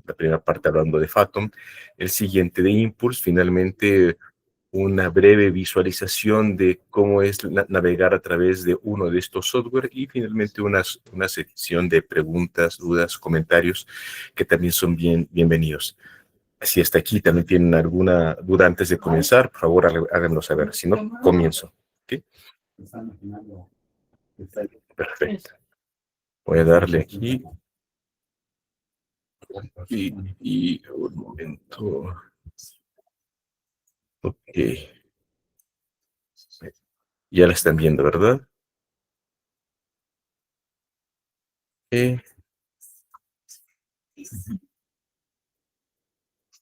la primera parte hablando de Fathom, el siguiente de Impulse, finalmente una breve visualización de cómo es navegar a través de uno de estos software y finalmente una sección de preguntas, dudas, comentarios que también son bienvenidos. Si hasta aquí también tienen alguna duda antes de comenzar, por favor háganlo saber. Si no, comienzo. ¿Okay? Perfecto. Voy a darle aquí. Y un momento. Ok. Ya la están viendo, ¿verdad?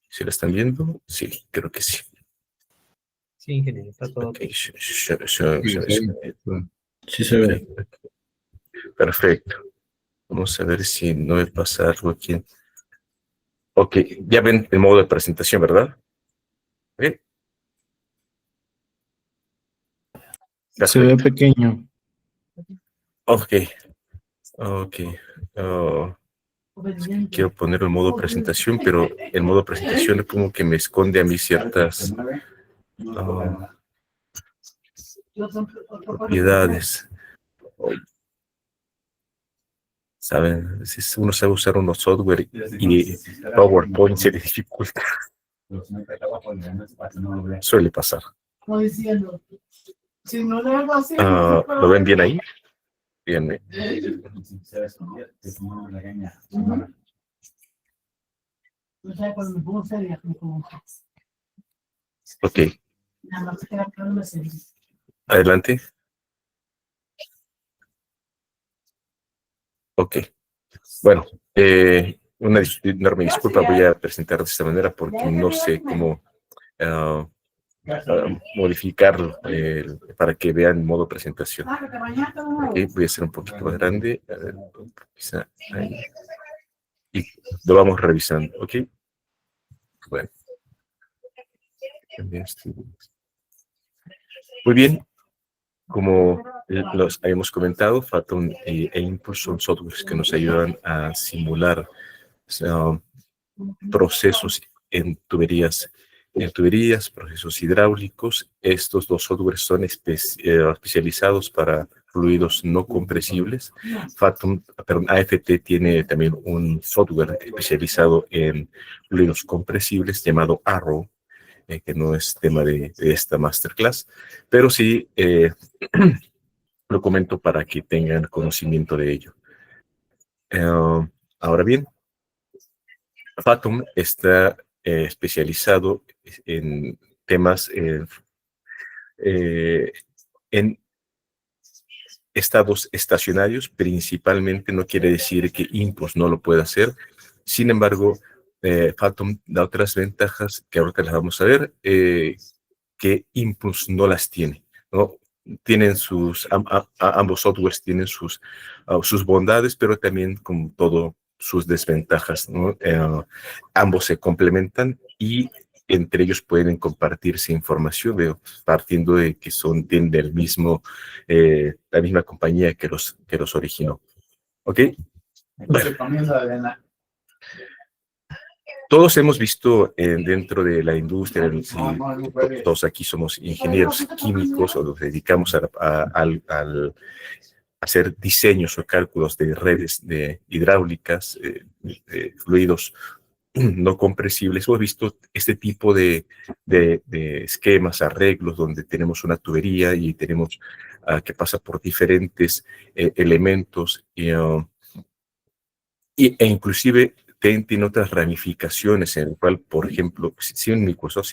¿Se la están viendo? Sí, creo que sí. Sí, ingeniero, está todo. Okay. Sí se ve. Perfecto. Vamos a ver si no me pasa algo aquí. Ok, ya ven el modo de presentación, ¿verdad? ¿Okay? Se ve pequeño. Ok. Quiero poner el modo presentación, pero el modo presentación como que me esconde a mí ciertas propiedades. ¿Saben? Si uno sabe usar unos software y PowerPoint se le dificulta. Suele pasar. ¿Lo ven bien ahí? Bien. Ok. Adelante. Ok. Bueno, una enorme disculpa, voy a presentar de esta manera porque no sé cómo modificarlo para que vean modo presentación. Okay, voy a hacer un poquito más grande. A ver, quizá ahí. Y lo vamos revisando, ¿ok? Bueno. Muy bien. Como los habíamos comentado, Fathom e Impulse son softwares que nos ayudan a simular procesos en tuberías, procesos hidráulicos. Estos dos softwares son especializados para fluidos no compresibles. AFT tiene también un software especializado en fluidos compresibles llamado Arrow, que no es tema de esta masterclass, pero sí lo comento para que tengan conocimiento de ello. Ahora bien, Fathom está especializado en temas en estados estacionarios, principalmente. No quiere decir que Impulse no lo pueda hacer. Sin embargo, Fathom da otras ventajas que ahorita las vamos a ver, que Impulse no las tiene, ¿no? Tienen ambos softwares tienen sus bondades, pero también, como todo, sus desventajas, ¿no? Ambos se complementan y entre ellos pueden compartirse información, partiendo de que tienen la misma compañía que los originó. ¿Ok? Todos hemos visto dentro de la industria, todos aquí somos ingenieros químicos o nos dedicamos al hacer diseños o cálculos de redes hidráulicas, fluidos no compresibles. Hemos visto este tipo de esquemas, arreglos, donde tenemos una tubería y tenemos que pasa por diferentes elementos e inclusive tiene otras ramificaciones en el cual, por ejemplo, si en Microsoft,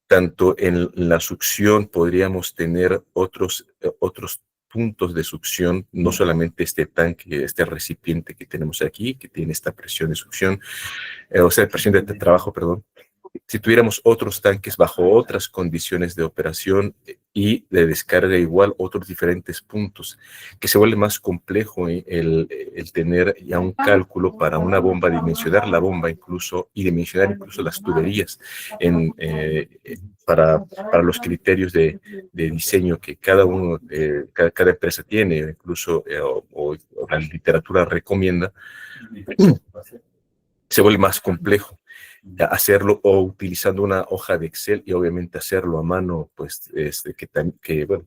tanto en la succión podríamos tener otros puntos de succión, no solamente este tanque, este recipiente que tenemos aquí, que tiene esta presión de succión, presión de trabajo, perdón. Si tuviéramos otros tanques bajo otras condiciones de operación y de descarga igual, otros diferentes puntos, que se vuelve más complejo el tener ya un cálculo para una bomba, dimensionar la bomba incluso y dimensionar incluso las tuberías para los criterios de diseño que cada empresa tiene, incluso o la literatura recomienda. se vuelve más complejo hacerlo o utilizando una hoja de Excel y obviamente hacerlo a mano, pues bueno,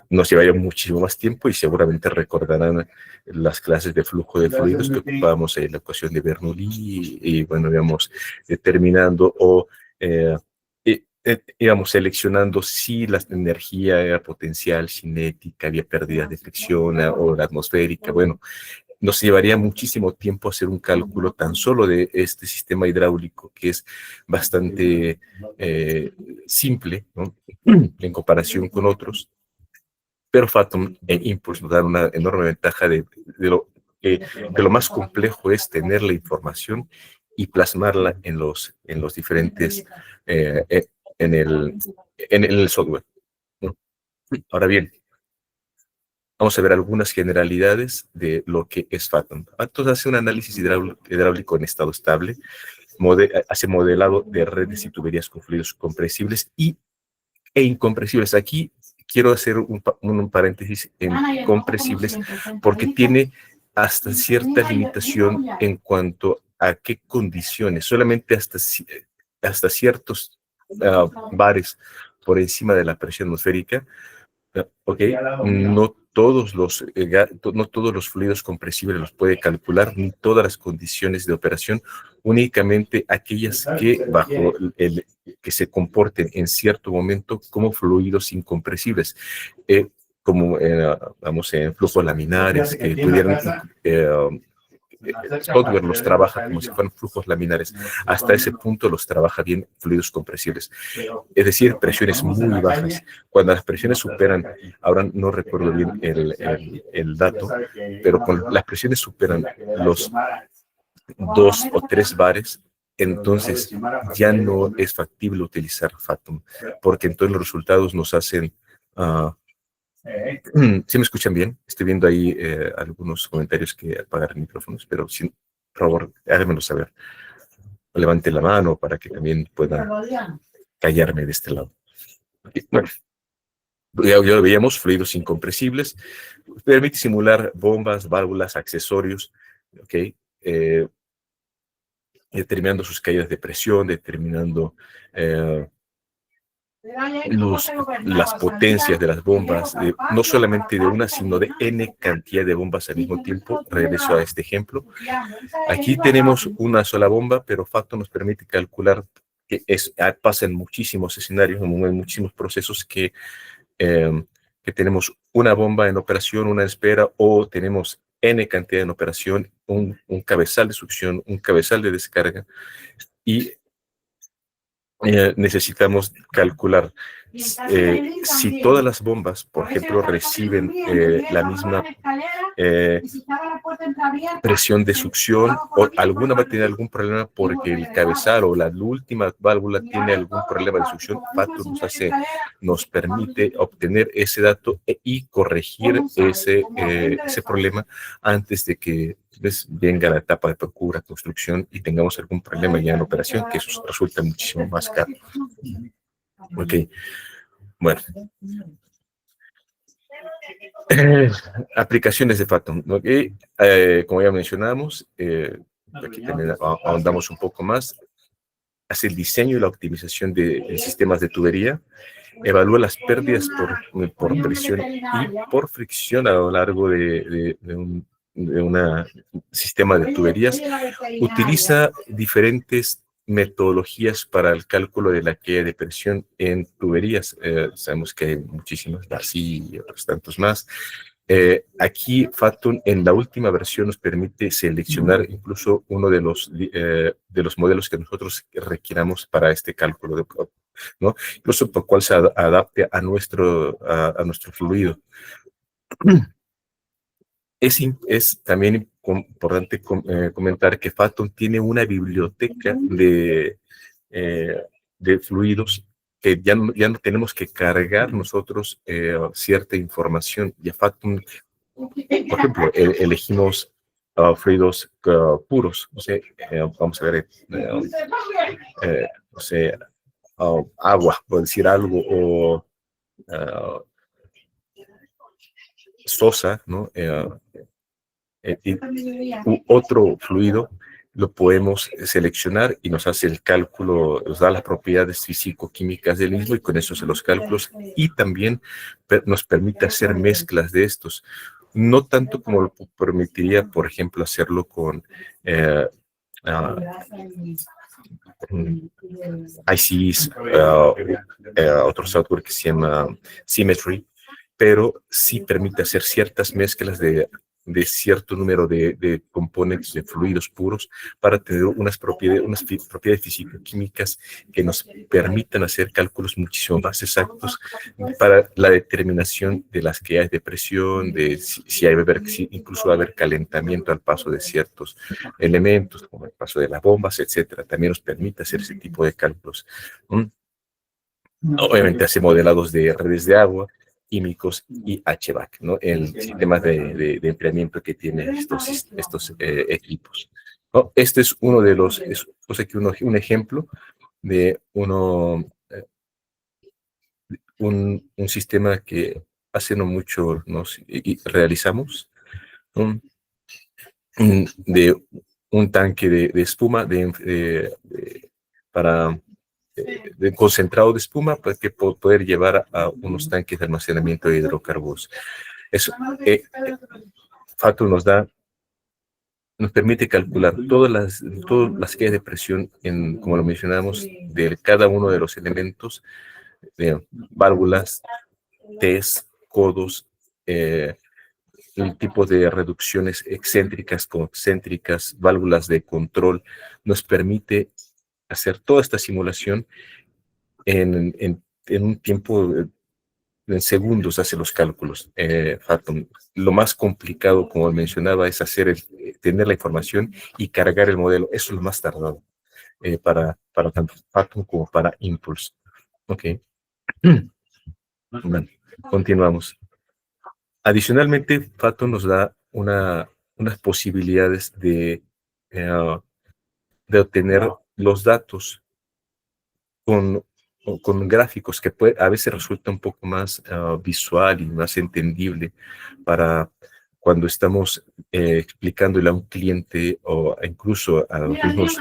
nos llevaría muchísimo más tiempo y seguramente recordarán las clases de flujo de fluidos que ocupábamos en la ecuación de Bernoulli y bueno, digamos, determinando o íbamos seleccionando si la energía era potencial, cinética, había pérdidas de fricción o la atmosférica. Bueno, nos llevaría muchísimo tiempo hacer un cálculo tan solo de este sistema hidráulico que es bastante simple, ¿no? En comparación con otros. Pero Fathom e Impulse nos dan una enorme ventaja de lo más complejo es tener la información y plasmarla en los diferentes, en el software, ¿no? Ahora bien, vamos a ver algunas generalidades de lo que es Fathom. Entonces hace un análisis hidráulico en estado estable, hace modelado de redes y tuberías con fluidos compresibles e incompresibles. Aquí quiero hacer un paréntesis en compresibles porque tiene hasta cierta limitación en cuanto a qué condiciones, solamente hasta ciertos bares por encima de la presión atmosférica. Ok, no todos los fluidos compresibles los puede calcular, ni todas las condiciones de operación, únicamente aquellas que se comporten en cierto momento como fluidos incompresibles, como vamos en flujos laminares, que pudieran el software los trabaja como si fueran flujos laminares. Hasta ese punto los trabaja bien fluidos compresibles. Es decir, presiones muy bajas. Cuando las presiones superan, ahora no recuerdo bien el dato, pero cuando las presiones superan los 2 o 3 bares, entonces ya no es factible utilizar Fathom, porque entonces los resultados nos hacen... ¿Sí me escuchan bien? Estoy viendo ahí algunos comentarios que apagar micrófonos, pero por favor, háganmelo saber. Levante la mano para que también pueda callarme de este lado. Bueno, ya lo veíamos, fluidos incompresibles. Permite simular bombas, válvulas, accesorios, ¿ok? Determinando sus caídas de presión, determinando las potencias de las bombas, no solamente de una, sino de N cantidad de bombas al mismo tiempo. Regreso a este ejemplo. Aquí tenemos una sola bomba, pero Fathom nos permite calcular que pasa en muchísimos escenarios, en muchísimos procesos que tenemos una bomba en operación, una en espera, o tenemos N cantidad en operación, un cabezal de succión, un cabezal de descarga, y necesitamos calcular si todas las bombas, por ejemplo, reciben la misma presión de succión, o alguna va a tener algún problema porque el cabezal o la última válvula tiene algún problema de succión. Fathom nos permite obtener ese dato y corregir ese problema antes de que venga la etapa de procura, construcción y tengamos algún problema ya en operación, que eso resulta muchísimo más caro. Ok, bueno. Aplicaciones de Fathom, ¿okay? Como ya mencionamos, aquí también ahondamos un poco más. Hace el diseño y la optimización de sistemas de tubería, evalúa las pérdidas por presión y por fricción a lo largo de un sistema de tuberías. Utiliza diferentes metodologías para el cálculo de la caída de presión en tuberías. Sabemos que hay muchísimas, Darcy y otros tantos más. Aquí Fathom en la última versión nos permite seleccionar incluso uno de los modelos que nosotros requiramos para este cálculo, ¿no? Incluso por cual se adapte a nuestro fluido. Es también importante comentar que Fathom tiene una biblioteca de fluidos que ya no tenemos que cargar nosotros cierta información. Ya Fathom, por ejemplo, elegimos fluidos puros, no sé, vamos a ver, no sé, agua, por decir algo, o sosa, ¿no? u otro fluido, lo podemos seleccionar y nos hace el cálculo, nos da las propiedades físico-químicas del mismo y con eso se los cálculos y también nos permite hacer mezclas de estos. No tanto como lo permitiría, por ejemplo, hacerlo con ICs, otro software que se llama Symmetry, pero sí permite hacer ciertas mezclas de cierto número de componentes de fluidos puros para tener unas propiedades físico-químicas que nos permitan hacer cálculos muchísimo más exactos para la determinación de las que hay de presión, de si hay si incluso va a haber calentamiento al paso de ciertos elementos, como el paso de las bombas, etcétera. También nos permite hacer ese tipo de cálculos. Obviamente hace modelados de redes de agua, químicos y HVAC, ¿no? El sistema de enfriamiento que tiene estos equipos. ¿No? Este es uno de los, un ejemplo de un sistema que hace no mucho realizamos, de un tanque de espuma para de concentrado de espuma para que poder llevar a unos tanques de almacenamiento de hidrocarburos. Eso, FATU nos permite calcular todas las caídas de presión, como lo mencionamos, de cada uno de los elementos, de válvulas, T's, codos, el tipo de reducciones excéntricas, concéntricas, válvulas de control, nos permite hacer toda esta simulación en un tiempo, en segundos hace los cálculos. Lo más complicado, como mencionaba, es tener la información y cargar el modelo. Eso es lo más tardado para tanto Fathom como para Impulse. Ok. Bueno, continuamos. Adicionalmente, Fathom nos da unas posibilidades de obtener los datos con gráficos que a veces resulta un poco más visual y más entendible para cuando estamos explicándole a un cliente o incluso a los mismos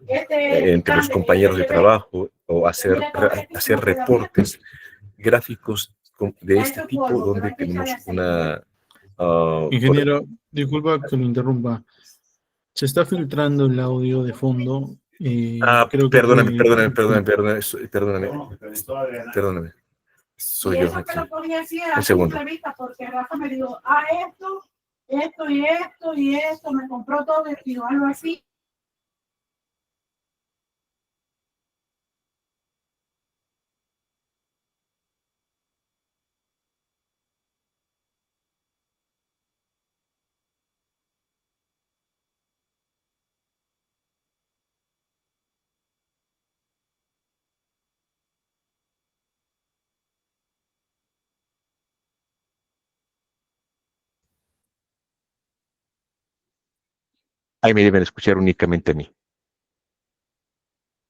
entre los compañeros de trabajo o hacer reportes gráficos de este tipo donde tenemos una... Ingeniero, disculpa que lo interrumpa. Se está filtrando el audio de fondo. Creo que perdóname. Soy yo aquí. Un segundo. Porque Rafa me dijo, esto y esto y esto, me compró todo y algo así. Ahí me deben escuchar únicamente a mí.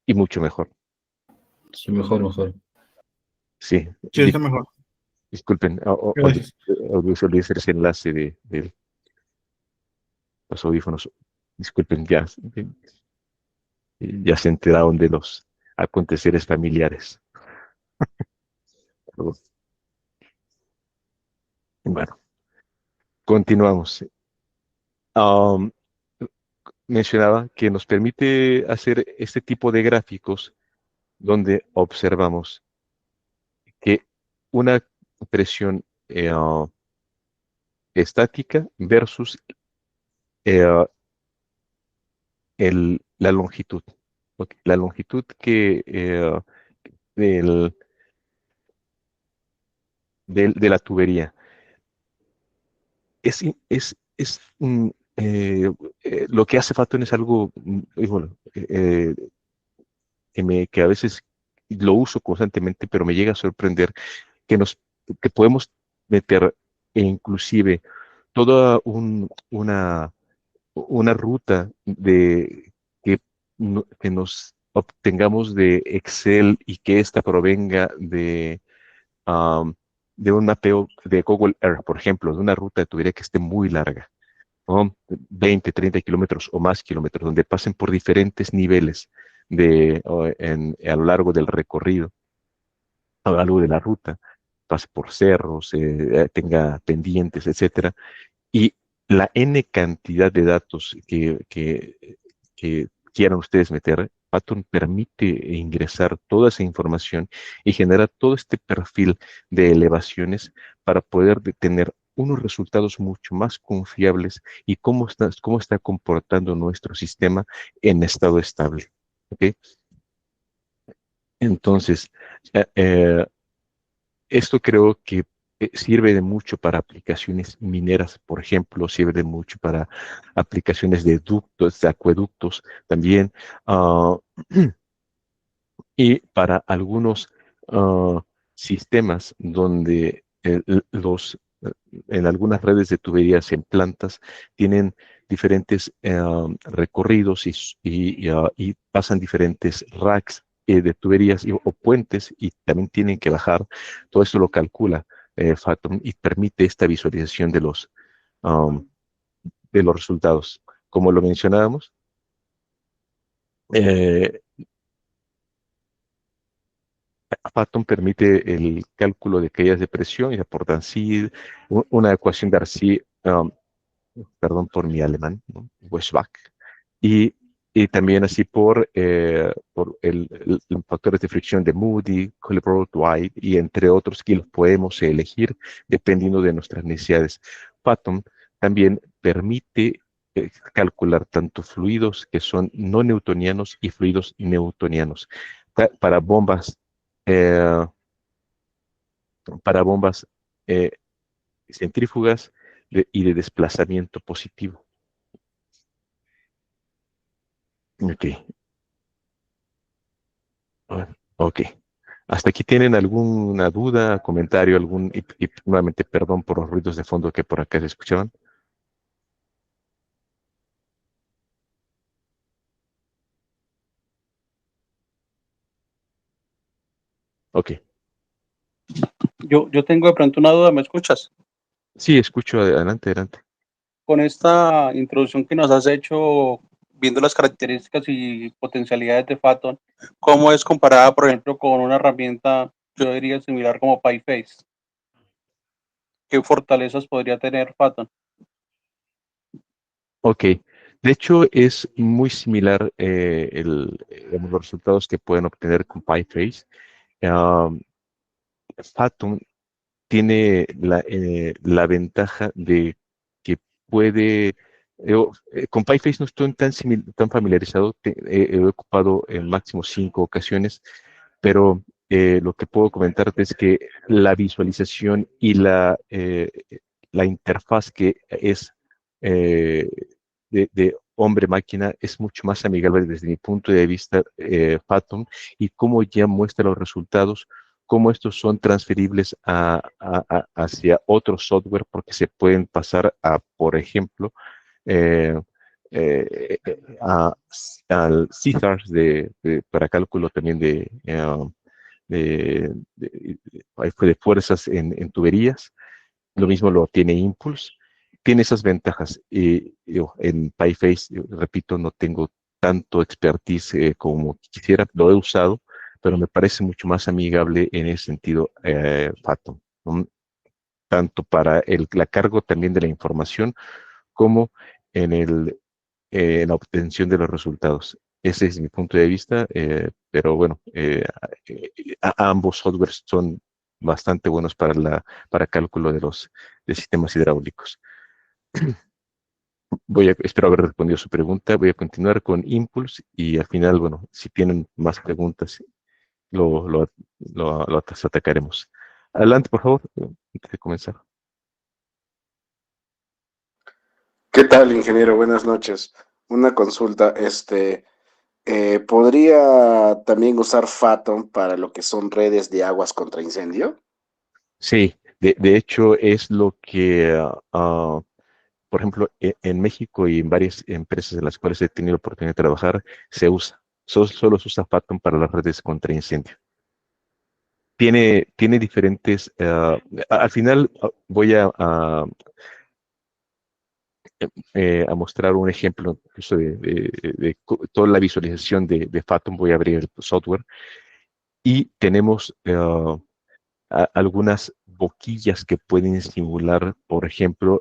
Y mucho mejor. Sí, mejor. Sí. Sí, está mejor. Disculpen, olvidé hacer ese enlace de los audífonos. Disculpen, ya se enteraron de los aconteceres familiares. Bueno, continuamos. Mencionaba que nos permite hacer este tipo de gráficos donde observamos que una presión estática versus la longitud. Okay. La longitud de la tubería. Lo que hace Fathom es algo, bueno, que a veces lo uso constantemente, pero me llega a sorprender que podemos meter inclusive toda una ruta que nos obtengamos de Excel y que ésta provenga de un mapeo de Google Earth, por ejemplo, de una ruta de tubería que esté muy larga. ¿no? 20, 30 kilómetros o más kilómetros, donde pasen por diferentes niveles a lo largo del recorrido, a lo largo de la ruta, pase por cerros, tenga pendientes, etcétera, y la N cantidad de datos que quieran ustedes meter, Patton permite ingresar toda esa información y generar todo este perfil de elevaciones para poder tener unos resultados mucho más confiables y cómo está comportando nuestro sistema en estado estable. ¿Ok? Entonces, eh, eh, esto creo que sirve de mucho para aplicaciones mineras, por ejemplo, sirve de mucho para aplicaciones de ductos, de acueductos también, ah, y para algunos ah, sistemas donde en algunas redes de tuberías en plantas tienen diferentes recorridos y pasan diferentes racks de tuberías o puentes y también tienen que bajar. Todo esto lo calcula Fathom y permite esta visualización um, de los resultados. Como lo mencionábamos, eh, Fathom permite el cálculo de caídas de presión y aporta Darcy, una ecuación de Darcy, perdón por mi alemán, ¿no? Weisbach, y, y también así por los factores de fricción de Moody, Colebrook, White, y entre otros que los podemos elegir dependiendo de nuestras necesidades. Fathom también permite calcular tanto fluidos que son no newtonianos y fluidos newtonianos. Para bombas eh, para bombas eh, centrífugas y de desplazamiento positivo. Ok, ok. ¿Hasta aquí tienen alguna duda, comentario, y nuevamente perdón por los ruidos de fondo que por acá se escuchaban? Ok, Yo tengo de pronto una duda, ¿me escuchas? sí, escucho, adelante, adelante. Con esta introducción que nos has hecho, viendo las características y potencialidades de Phaeton, ¿cómo es comparada, por ejemplo, con una herramienta, yo diría, similar como PyFace? ¿Qué fortalezas podría tener Phaeton? Ok, de hecho es muy similar digamos, los resultados que pueden obtener con PyFace. Um, Phaeton tiene la ventaja de que puede, con PyFace no estoy tan familiarizado, he ocupado en máximo 5 ocasiones, pero lo que puedo comentarte es que la visualización y la interfaz que es eh, de hombre-máquina es mucho más amigable desde mi punto de vista, Phantom, y cómo ya muestra los resultados, cómo estos son transferibles hacia otro software, porque se pueden pasar por ejemplo, eh, a, al CISARS para cálculo también de fuerzas en tuberías. Lo mismo lo tiene Impulse. Tiene esas ventajas. En PyFace, repito, no tengo tanto expertise como quisiera. Lo he usado, pero me parece mucho más amigable en ese sentido, Phantom, ¿no? Tanto para la cargo también de la información como en en la obtención de los resultados. Ese es mi punto de vista, pero bueno, ambos softwares son bastante buenos para cálculo de sistemas hidráulicos. Espero haber respondido su pregunta. Voy a continuar con Impulse y al final, bueno, si tienen más preguntas, las atacaremos. Adelante, por favor, antes de comenzar. ¿Qué tal, ingeniero? Buenas noches. Una consulta, ¿podría también usar Phaeton para lo que son redes de aguas contra incendio? Sí, de hecho es lo que, por ejemplo, en México y en varias empresas en las cuales he tenido la oportunidad de trabajar, se usa. Solo se usa Phantom para las redes contra incendio. Tiene diferentes, al final voy a mostrar un ejemplo incluso de toda la visualización de Fathom. Voy a abrir el software y tenemos algunas boquillas que pueden simular, por ejemplo,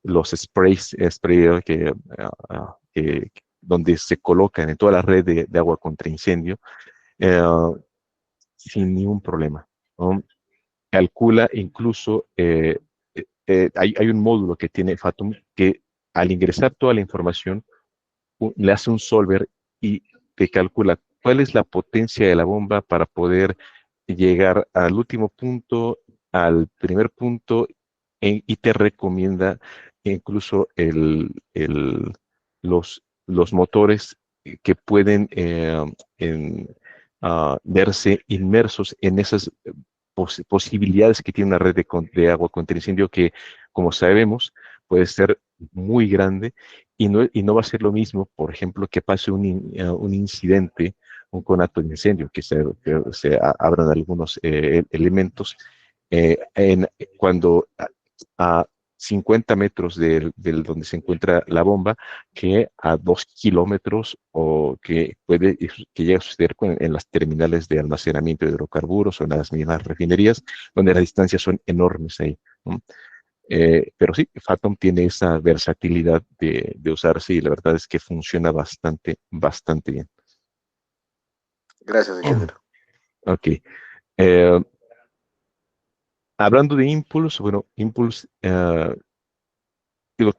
los sprays donde se colocan en toda la red de agua contra incendio eh, sin ningún problema, ¿no? Calcula incluso, hay un módulo que tiene Fathom que al ingresar toda la información, le hace un solver y te calcula cuál es la potencia de la bomba para poder llegar al último punto, al primer punto, y te recomienda incluso los motores que pueden verse inmersos en esas posibilidades que tiene una red de agua contra incendio que, como sabemos, puede ser muy grande y no va a ser lo mismo, por ejemplo, que pase un incidente, un conato de incendio, que se abran algunos elementos, cuando a 50 metros del donde se encuentra la bomba, que a 2 kilómetros o que llegue a suceder en las terminales de almacenamiento de hidrocarburos o en las mismas refinerías, donde las distancias son enormes ahí, ¿no? Pero sí, Fathom tiene esa versatilidad de usarse y la verdad es que funciona bastante, bastante bien. Gracias, ingeniero. Ok. Hablando de Impulse, bueno, Impulse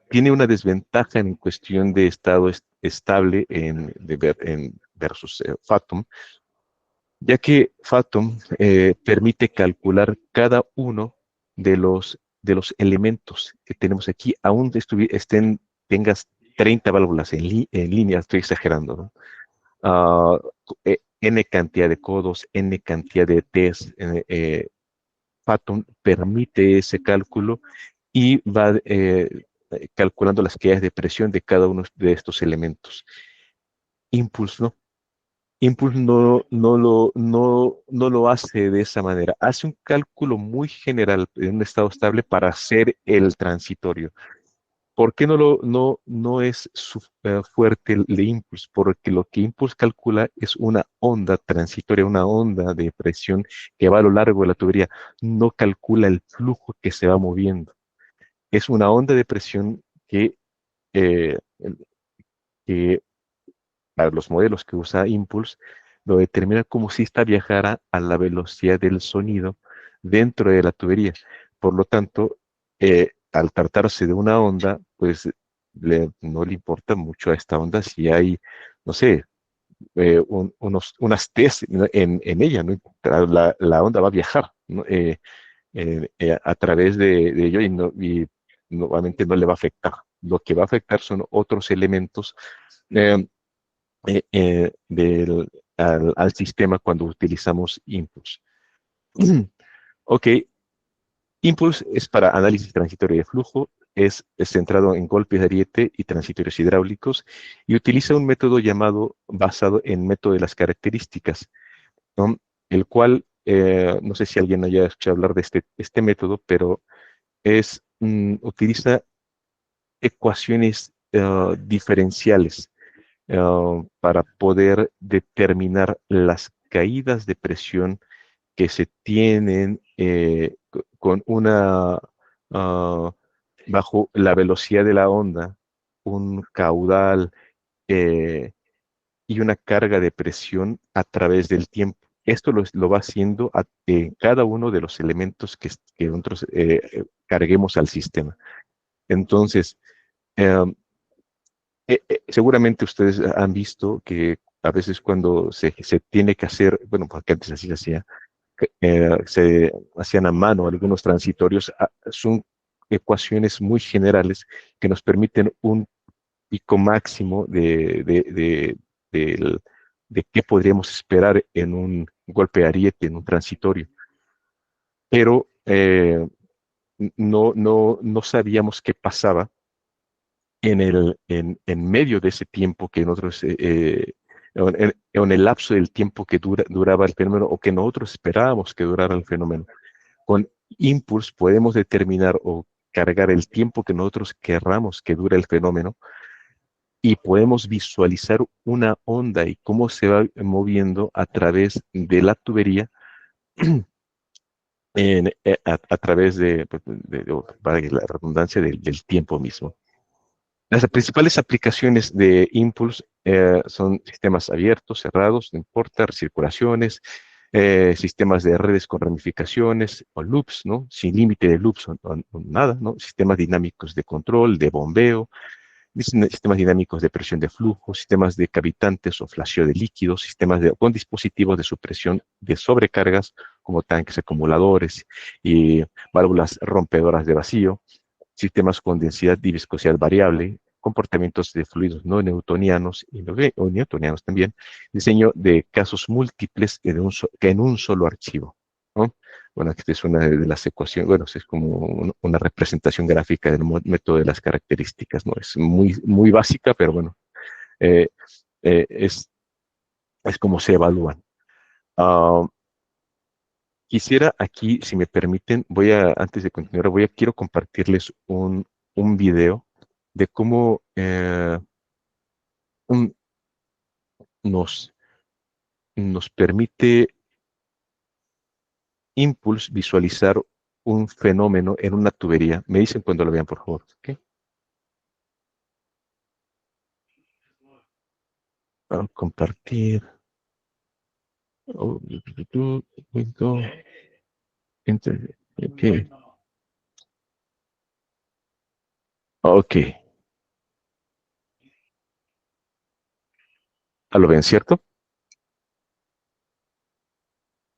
tiene una desventaja en cuestión de estado estable versus Fathom, ya que Fathom permite calcular cada uno de los elementos que tenemos aquí, aún tengas 30 válvulas en línea, estoy exagerando, ¿no? N cantidad de codos, N cantidad de Ts, Fathom permite ese cálculo y va calculando las caídas de presión de cada uno de estos elementos. Impulse no. Impulse no lo hace de esa manera. Hace un cálculo muy general en un estado estable para hacer el transitorio. ¿Por qué no es fuerte el de Impulse? Porque lo que Impulse calcula es una onda transitoria, una onda de presión que va a lo largo de la tubería. No calcula el flujo que se va moviendo. Es una onda de presión eh, que para los modelos que usa Impulse, lo determina como si esta viajara a la velocidad del sonido dentro de la tubería. Por lo tanto, al tratarse de una onda, pues no le importa mucho a esta onda si hay, no sé, unas T's en ella, ¿no? La onda va a viajar, ¿no? A través de ello y nuevamente no le va a afectar. Lo que va a afectar son otros elementos eh, al sistema cuando utilizamos Impulse. Ok, Impulse es para análisis transitorio de flujo, es centrado en golpes de ariete y transitorios hidráulicos y utiliza un método basado en método de las características, ¿no? El cual, no sé si alguien haya escuchado hablar de este método, pero utiliza ecuaciones diferenciales para poder determinar las caídas de presión que se tienen con bajo la velocidad de la onda, un caudal eh, y una carga de presión a través del tiempo. Esto lo va haciendo en cada uno de los elementos que nosotros carguemos al sistema. Entonces, seguramente ustedes han visto que a veces cuando se tiene que hacer, bueno, porque antes así se hacía, se hacían a mano algunos transitorios, son ecuaciones muy generales que nos permiten un pico máximo de qué podríamos esperar en un golpe de ariete, en un transitorio. Pero no sabíamos qué pasaba en medio de ese tiempo que nosotros, en el lapso del tiempo que duraba el fenómeno o que nosotros esperábamos que durara el fenómeno. Con Impulse podemos determinar o cargar el tiempo que nosotros querramos que dure el fenómeno y podemos visualizar una onda y cómo se va moviendo a través de la tubería a través pues, valga la redundancia, del tiempo mismo. Las principales aplicaciones de Impulse son sistemas abiertos, cerrados, no importa, circulaciones, sistemas de redes con ramificaciones o loops, ¿no? Sin límite de loops o nada, ¿no? Sistemas dinámicos de control, de bombeo, sistemas dinámicos de presión de flujo, sistemas de cavitantes o flasheo de líquidos, con dispositivos de supresión de sobrecargas como tanques acumuladores y válvulas rompedoras de vacío, sistemas con densidad y viscosidad variable, comportamientos de fluidos no newtonianos o newtonianos también, diseño de casos múltiples que en un solo archivo, ¿no? Bueno, esta es una de las ecuaciones, bueno, es como una representación gráfica del método de las características, ¿no? Es muy básica, pero bueno, eh, eh, es, es como se evalúan. Ah, quisiera aquí, si me permiten, antes de continuar, quiero compartirles un video de cómo un- nos, nos permite Impulse visualizar un fenómeno en una tubería. Me dicen cuando lo vean, por favor. ¿Ok? Vamos a compartir. Oh, window, ok. Ok. ¿Lo ven, cierto?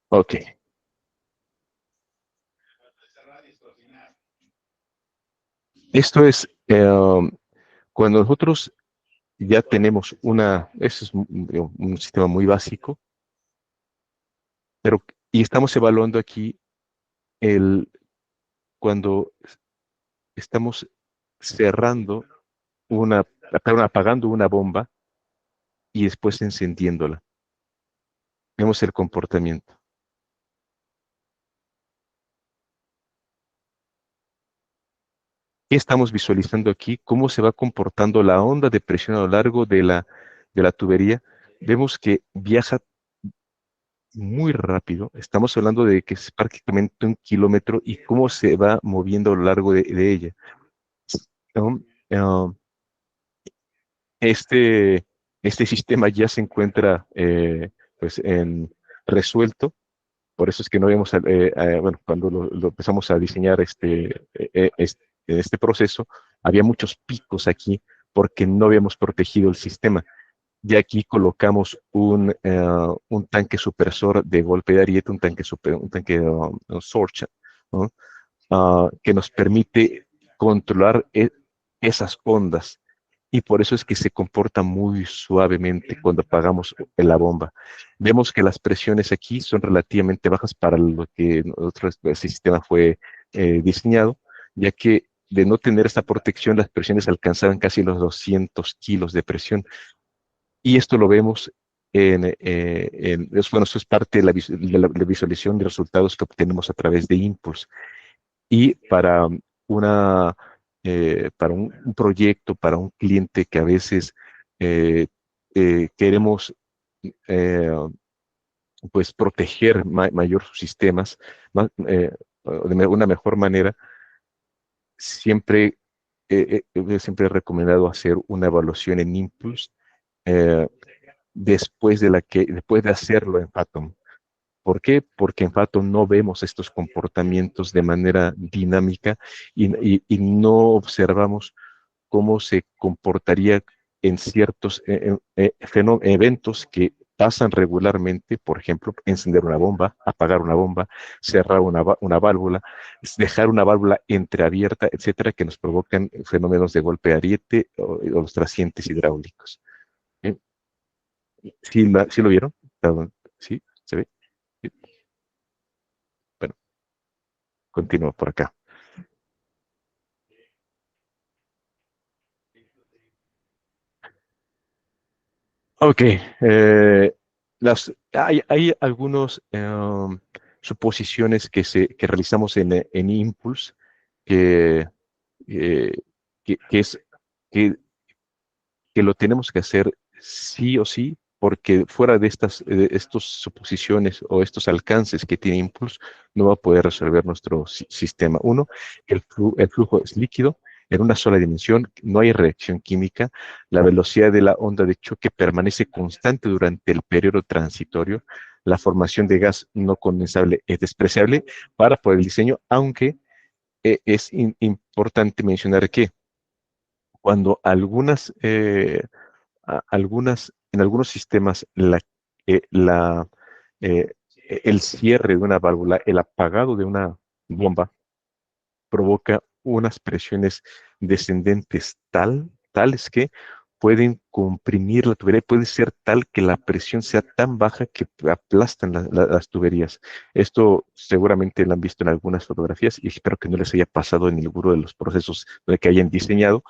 Ok. Esto es cuando nosotros ya tenemos ese es un sistema muy básico, y estamos evaluando aquí cuando estamos cerrando apagando una bomba y después encendiéndola. Vemos el comportamiento. ¿Qué estamos visualizando aquí? ¿Cómo se va comportando la onda de presión a lo largo de la tubería? Vemos que viaja muy rápido. Estamos hablando de que es prácticamente 1 kilómetro y cómo se va moviendo a lo largo de ella. Um, um, este, este sistema ya se encuentra pues resuelto. Por eso es que no habíamos, bueno, cuando lo empezamos a diseñar este proceso, había muchos picos aquí porque no habíamos protegido el sistema. Y aquí colocamos un tanque supresor de golpe de ariete, un tanque Sorcha, ¿no? Que nos permite controlar esas ondas. Y por eso es que se comporta muy suavemente cuando apagamos la bomba. Vemos que las presiones aquí son relativamente bajas para lo que ese sistema fue diseñado, ya que de no tener esta protección, las presiones alcanzaban casi los 200 kilos de presión. Y esto lo vemos bueno, eso es parte de la visualización de resultados que obtenemos a través de Impulse. Y una, para un proyecto, para un cliente que a veces queremos pues proteger mayor sus sistemas de una mejor manera, siempre, siempre he recomendado hacer una evaluación en Impulse eh, después de hacerlo en Fathom. ¿Por qué? Porque en Fathom no vemos estos comportamientos de manera dinámica y no observamos cómo se comportaría en ciertos eventos que pasan regularmente, por ejemplo, encender una bomba, apagar una bomba, cerrar una válvula, dejar una válvula entreabierta, etcétera, que nos provocan fenómenos de golpe de ariete o los trasientes hidráulicos. ¿Sí? ¿Sí lo vieron? Perdón. ¿Sí? ¿Se ve? Sí. Bueno, continúo por acá. Ok. Hay algunos suposiciones que realizamos en Impulse que que es que, que lo tenemos que hacer sí o sí, porque fuera de estas suposiciones o estos alcances que tiene Impulse, no va a poder resolver nuestro sistema. Uno, el flujo es líquido, en una sola dimensión, no hay reacción química, la velocidad de la onda de choque permanece constante durante el periodo transitorio, la formación de gas no condensable es despreciable para el diseño, aunque es importante mencionar que cuando en algunos sistemas eh, la, eh, el cierre de una válvula, el apagado de una bomba, provoca unas presiones descendentes tales que pueden comprimir la tubería, puede ser tal que la presión sea tan baja que aplastan las tuberías. Esto seguramente lo han visto en algunas fotografías y espero que no les haya pasado en ninguno de los procesos que hayan diseñado,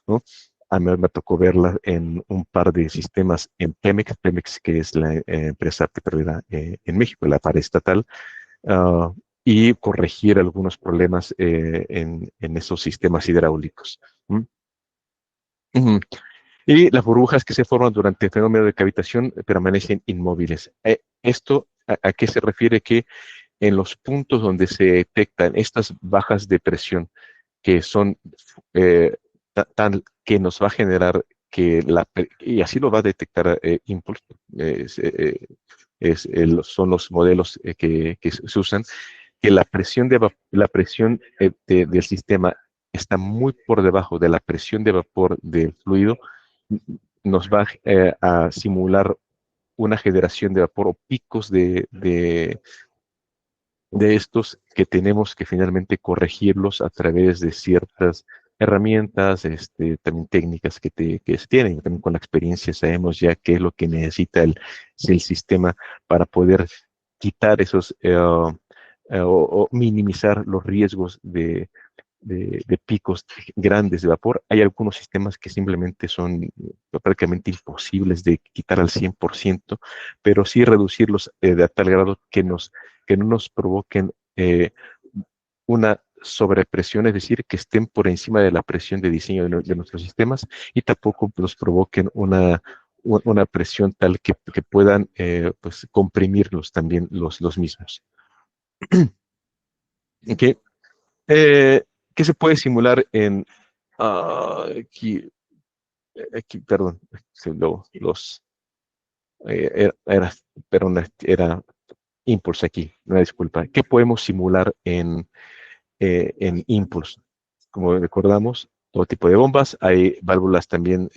¿no? A mí me tocó verla en un par de sistemas en Pemex, que es la empresa petrolera en México, la paraestatal, uh, y corregir algunos problemas en esos sistemas hidráulicos. ¿Mm? Ujú. Y las burbujas que se forman durante el fenómeno de cavitación permanecen inmóviles. ¿Esto a qué se refiere? Que en los puntos donde se detectan estas bajas de presión, que son eh, tan que nos va a generar y así lo va a detectar Impulse, son los modelos que se usan, que la presión del sistema está muy por debajo de la presión de vapor del fluido, nos va a simular una generación de vapor o picos de estos que tenemos que finalmente corregirlos a través de ciertas herramientas, también técnicas que se tienen. También con la experiencia sabemos ya qué es lo que necesita el sistema para poder quitar esos o minimizar los riesgos de picos grandes de vapor. Hay algunos sistemas que simplemente son prácticamente imposibles de quitar al 100%, pero sí reducirlos de tal grado que no nos provoquen una sobrepresión, es decir, que estén por encima de la presión de diseño de nuestros sistemas y tampoco nos provoquen una presión tal que puedan pues, comprimirlos también los mismos. ¿Okay? ¿Qué se puede simular en perdón, era Impulse aquí, una disculpa. ¿Qué podemos simular en Impulse? Como recordamos, todo tipo de bombas, hay válvulas también.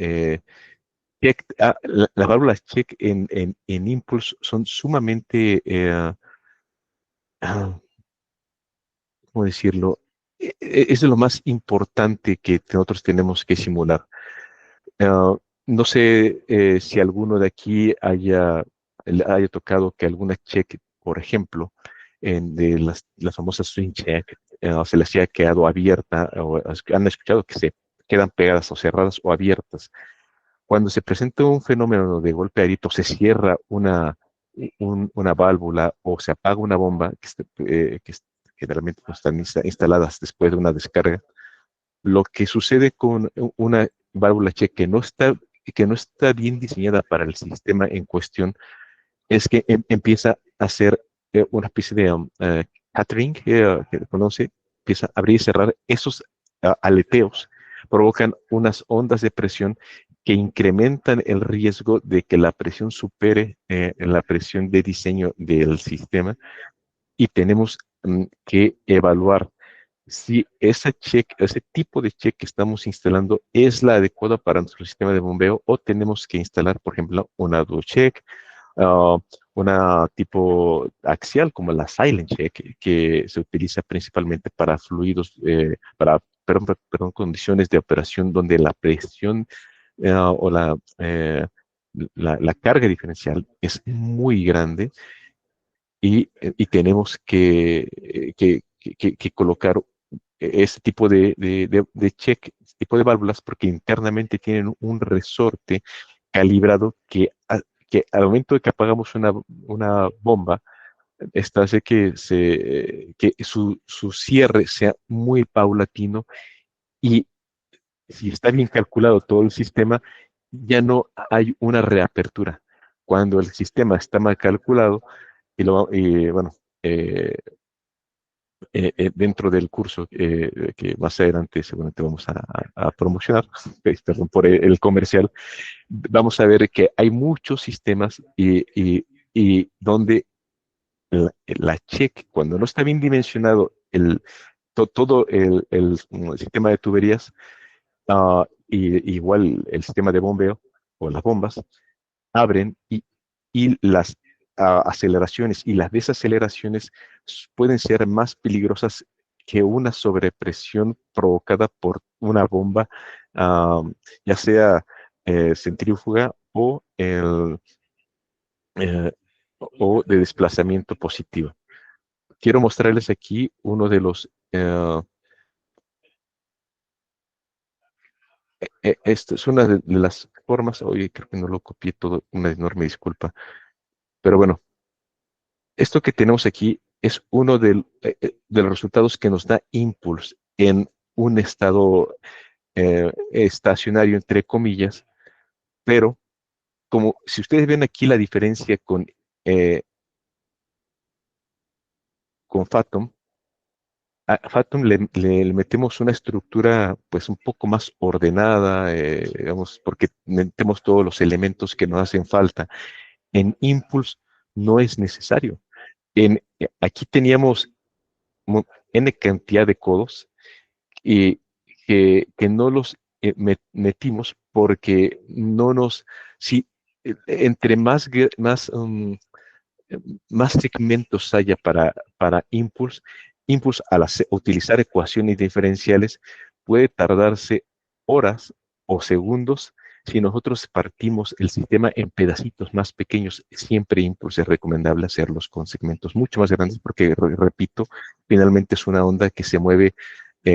Las válvulas check en Impulse son sumamente, ¿cómo decirlo? Es de lo más importante que nosotros tenemos que simular. No sé si alguno de aquí le haya tocado que alguna check, por ejemplo, de las famosas swing check, se les haya quedado abierta o han escuchado que se quedan pegadas o cerradas o abiertas. Cuando se presenta un fenómeno de golpe aéreo, se cierra una válvula o se apaga una bomba que generalmente no están instaladas después de una descarga. Lo que sucede con una válvula check que no está bien diseñada para el sistema en cuestión es que empieza a hacer una especie de catering, que conoce, empieza a abrir y cerrar. Esos aleteos provocan unas ondas de presión que incrementan el riesgo de que la presión supere la presión de diseño del sistema y tenemos que evaluar si ese tipo de check que estamos instalando es la adecuada para nuestro sistema de bombeo o tenemos que instalar, por ejemplo, una dual check, uh, una tipo axial como la silent check, que se utiliza principalmente para fluidos, perdón, condiciones de operación donde la presión o la carga diferencial es muy grande y tenemos que colocar este tipo de check, este tipo de válvulas, porque internamente tienen un resorte calibrado que al momento de que apagamos una bomba, esta hace que su cierre sea muy paulatino Y si está bien calculado todo el sistema, ya no hay una reapertura. Cuando el sistema está mal calculado, bueno, dentro del curso que más adelante seguramente vamos a promocionar, perdón por el comercial, vamos a ver que hay muchos sistemas y donde la check, cuando no está bien dimensionado todo el sistema de tuberías, igual el sistema de bombeo o las bombas, abren y las aceleraciones y las desaceleraciones pueden ser más peligrosas que una sobrepresión provocada por una bomba, ah, ya sea centrífuga eh, o de desplazamiento positivo. Quiero mostrarles aquí uno de los... esto es una de las formas, oye, creo que no lo copié todo, una enorme disculpa, pero bueno, esto que tenemos aquí es uno de los resultados que nos da Impulse en un estado estacionario, entre comillas, pero como si ustedes ven aquí la diferencia con Fathom, a Fathom le metemos una estructura pues un poco más ordenada, digamos, porque metemos todos los elementos que nos hacen falta. En Impulse no es necesario. Aquí teníamos N cantidad de codos y que no los metimos porque no nos, si entre más segmentos haya para Impulse al utilizar ecuaciones diferenciales puede tardarse horas o segundos. Si nosotros partimos el sistema en pedacitos más pequeños, siempre Impulse es recomendable hacerlos con segmentos mucho más grandes porque, repito, finalmente es una onda que se mueve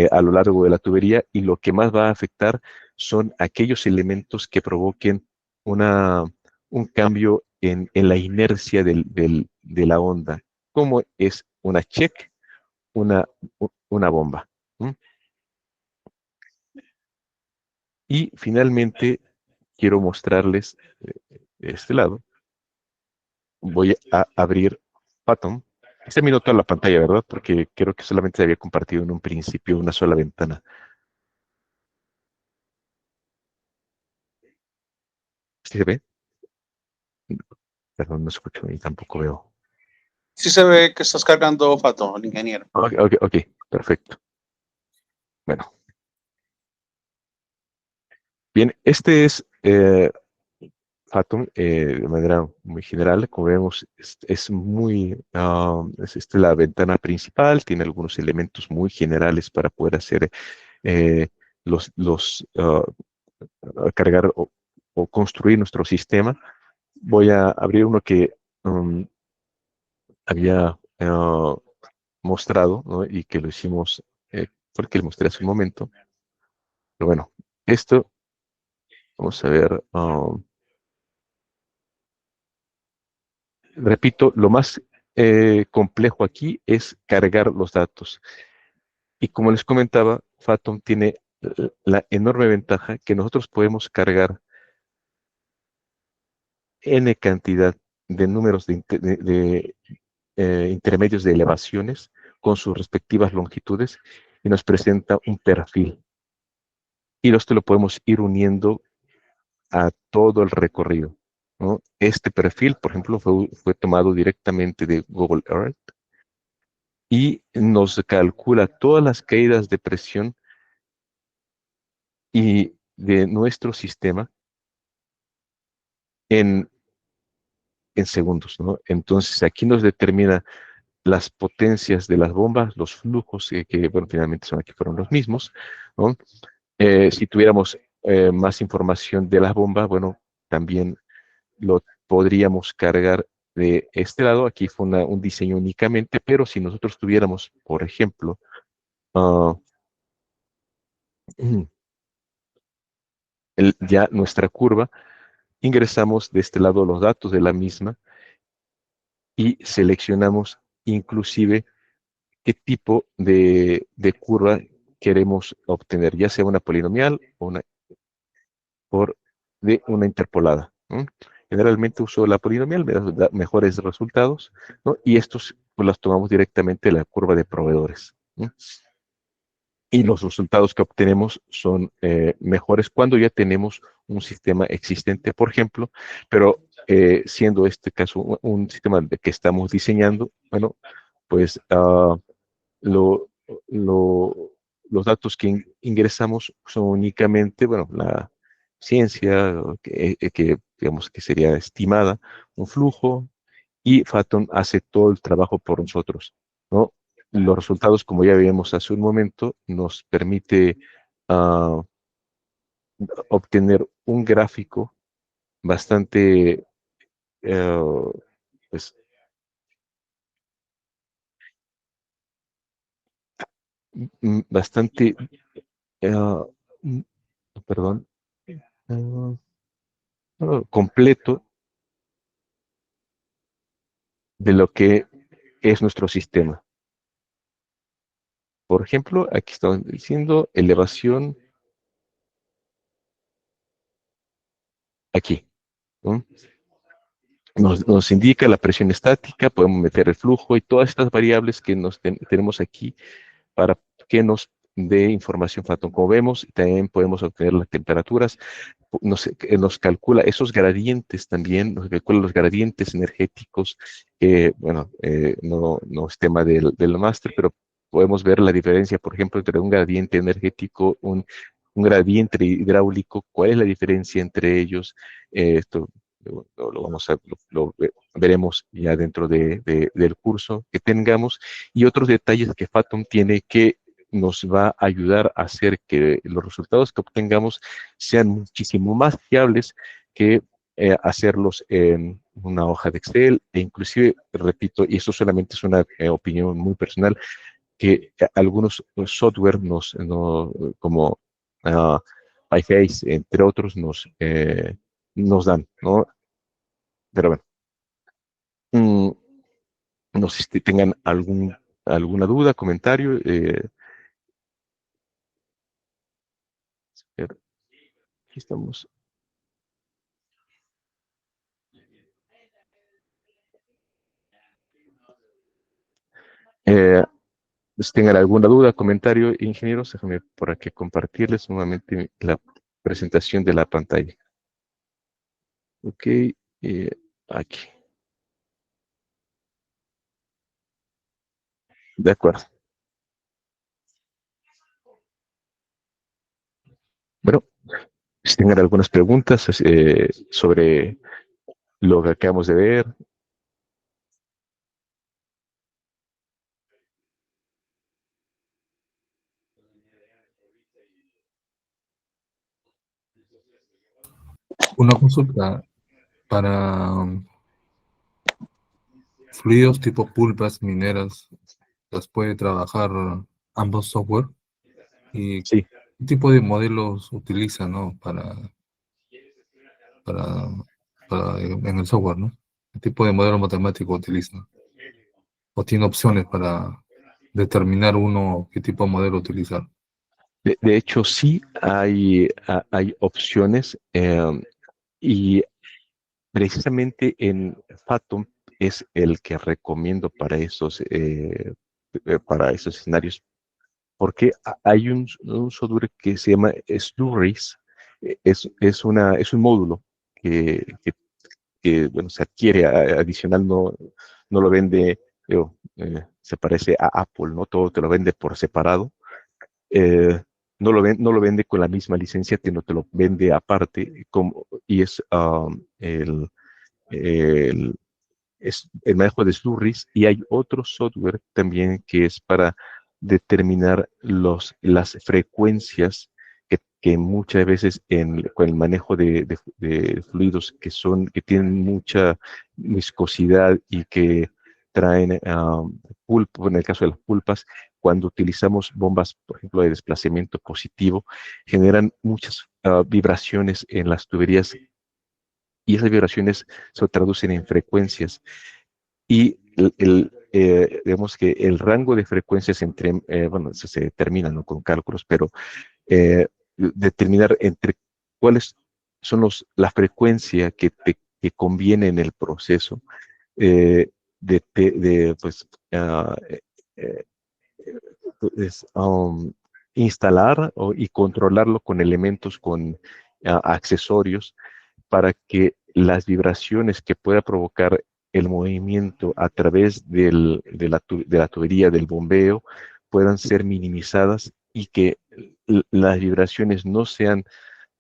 a lo largo de la tubería y lo que más va a afectar son aquellos elementos que provoquen un cambio en la inercia de la onda, como es una check, una bomba. ¿Mm? Y finalmente quiero mostrarles de este lado. Voy a abrir Fathom. Este minuto toda la pantalla, ¿verdad? Porque creo que solamente se había compartido en un principio una sola ventana. ¿Sí se ve? Perdón, no escucho y tampoco veo. Sí se ve que estás cargando Fathom, el ingeniero. Ok, perfecto. Bueno. Bien, este es Fathom de manera muy general. Como vemos, es muy, es la ventana principal, tiene algunos elementos muy generales para poder hacer cargar o construir nuestro sistema. Voy a abrir uno que había mostrado, ¿no? Y que lo hicimos, porque lo mostré hace un momento. Pero bueno, esto, vamos a ver. Repito, lo más complejo aquí es cargar los datos. Y como les comentaba, Fathom tiene la enorme ventaja que nosotros podemos cargar N cantidad de números de intermedios de elevaciones con sus respectivas longitudes y nos presenta un perfil. Y esto lo podemos ir uniendo a todo el recorrido, ¿no? Este perfil, por ejemplo, fue tomado directamente de Google Earth y nos calcula todas las caídas de presión y de nuestro sistema en, en segundos, ¿no? Entonces aquí nos determina las potencias de las bombas, los flujos bueno, finalmente aquí fueron los mismos, ¿no? Si tuviéramos más información de las bombas, bueno, también lo podríamos cargar de este lado. Aquí fue un diseño únicamente, pero si nosotros tuviéramos, por ejemplo, ya nuestra curva, ingresamos de este lado los datos de la misma y seleccionamos inclusive qué tipo de curva queremos obtener, ya sea una polinomial o de una interpolada, ¿no? Generalmente uso la polinomial, me da mejores resultados, ¿no? Y estos pues, los tomamos directamente de la curva de proveedores, ¿no? Y los resultados que obtenemos son mejores cuando ya tenemos un sistema existente, por ejemplo, pero siendo este caso un sistema que estamos diseñando, bueno, pues lo, los datos que ingresamos son únicamente, bueno, la ciencia, digamos que sería estimada, un flujo, y Phathom hace todo el trabajo por nosotros, ¿no? Los resultados, como ya vimos hace un momento, nos permite ah, obtener un gráfico bastante, pues, bastante, eh, mm, perdón, completo de lo que es nuestro sistema. Por ejemplo, aquí estamos diciendo elevación aquí, ¿no? Nos indica la presión estática, podemos meter el flujo y todas estas variables que tenemos aquí para que nos dé información Phathom. Como vemos, también podemos obtener las temperaturas, nos calcula esos gradientes también, nos calcula los gradientes energéticos, que, bueno, no es tema del máster, pero podemos ver la diferencia, por ejemplo, entre un gradiente energético, un gradiente hidráulico, cuál es la diferencia entre ellos. Esto lo vamos a, veremos ya dentro del curso que tengamos, y otros detalles que Phathom tiene que nos va a ayudar a hacer que los resultados que obtengamos sean muchísimo más fiables que hacerlos en una hoja de Excel, e inclusive, repito, y eso solamente es una opinión muy personal, que algunos software como PyFace, entre otros, nos dan, ¿no? Pero bueno, no sé si tengan alguna duda, comentario. Aquí estamos. Si tengan alguna duda, comentario, ingenieros, déjenme por aquí compartirles nuevamente la presentación de la pantalla. Ok, aquí. De acuerdo. Bueno, si tengan algunas preguntas sobre lo que acabamos de ver. Una consulta para fluidos tipo pulpas mineras, ¿las puede trabajar ambos software? ¿Y Sí, qué tipo de modelos utiliza, ¿no? para, en el software, ¿no? ¿Qué tipo de modelo matemático utiliza? ¿O tiene opciones para determinar uno qué tipo de modelo utilizar? de hecho sí hay opciones, y precisamente en Phathom es el que recomiendo para esos escenarios, porque hay un software que se llama Slurries. Es un módulo que, bueno, se adquiere adicional, no lo vende, se parece a Apple, ¿no? Todo te lo vende por separado. eh, no lo vende con la misma licencia, sino te lo vende aparte, y es el, el manejo de slurries, y hay otro software también que es para determinar las frecuencias que muchas veces con el manejo de fluidos que tienen mucha viscosidad y que traen pulpo, en el caso de las pulpas, cuando utilizamos bombas, por ejemplo, de desplazamiento positivo, generan muchas vibraciones en las tuberías, y esas vibraciones se traducen en frecuencias. Y digamos que el rango de frecuencias entre, bueno, eso se determina, ¿no?, con cálculos, pero determinar entre cuáles son la frecuencia que conviene en el proceso pues, eh, pues, instalar y controlarlo con elementos, con accesorios, para que las vibraciones que pueda provocar el movimiento a través de la tubería del bombeo puedan ser minimizadas y que las vibraciones no sean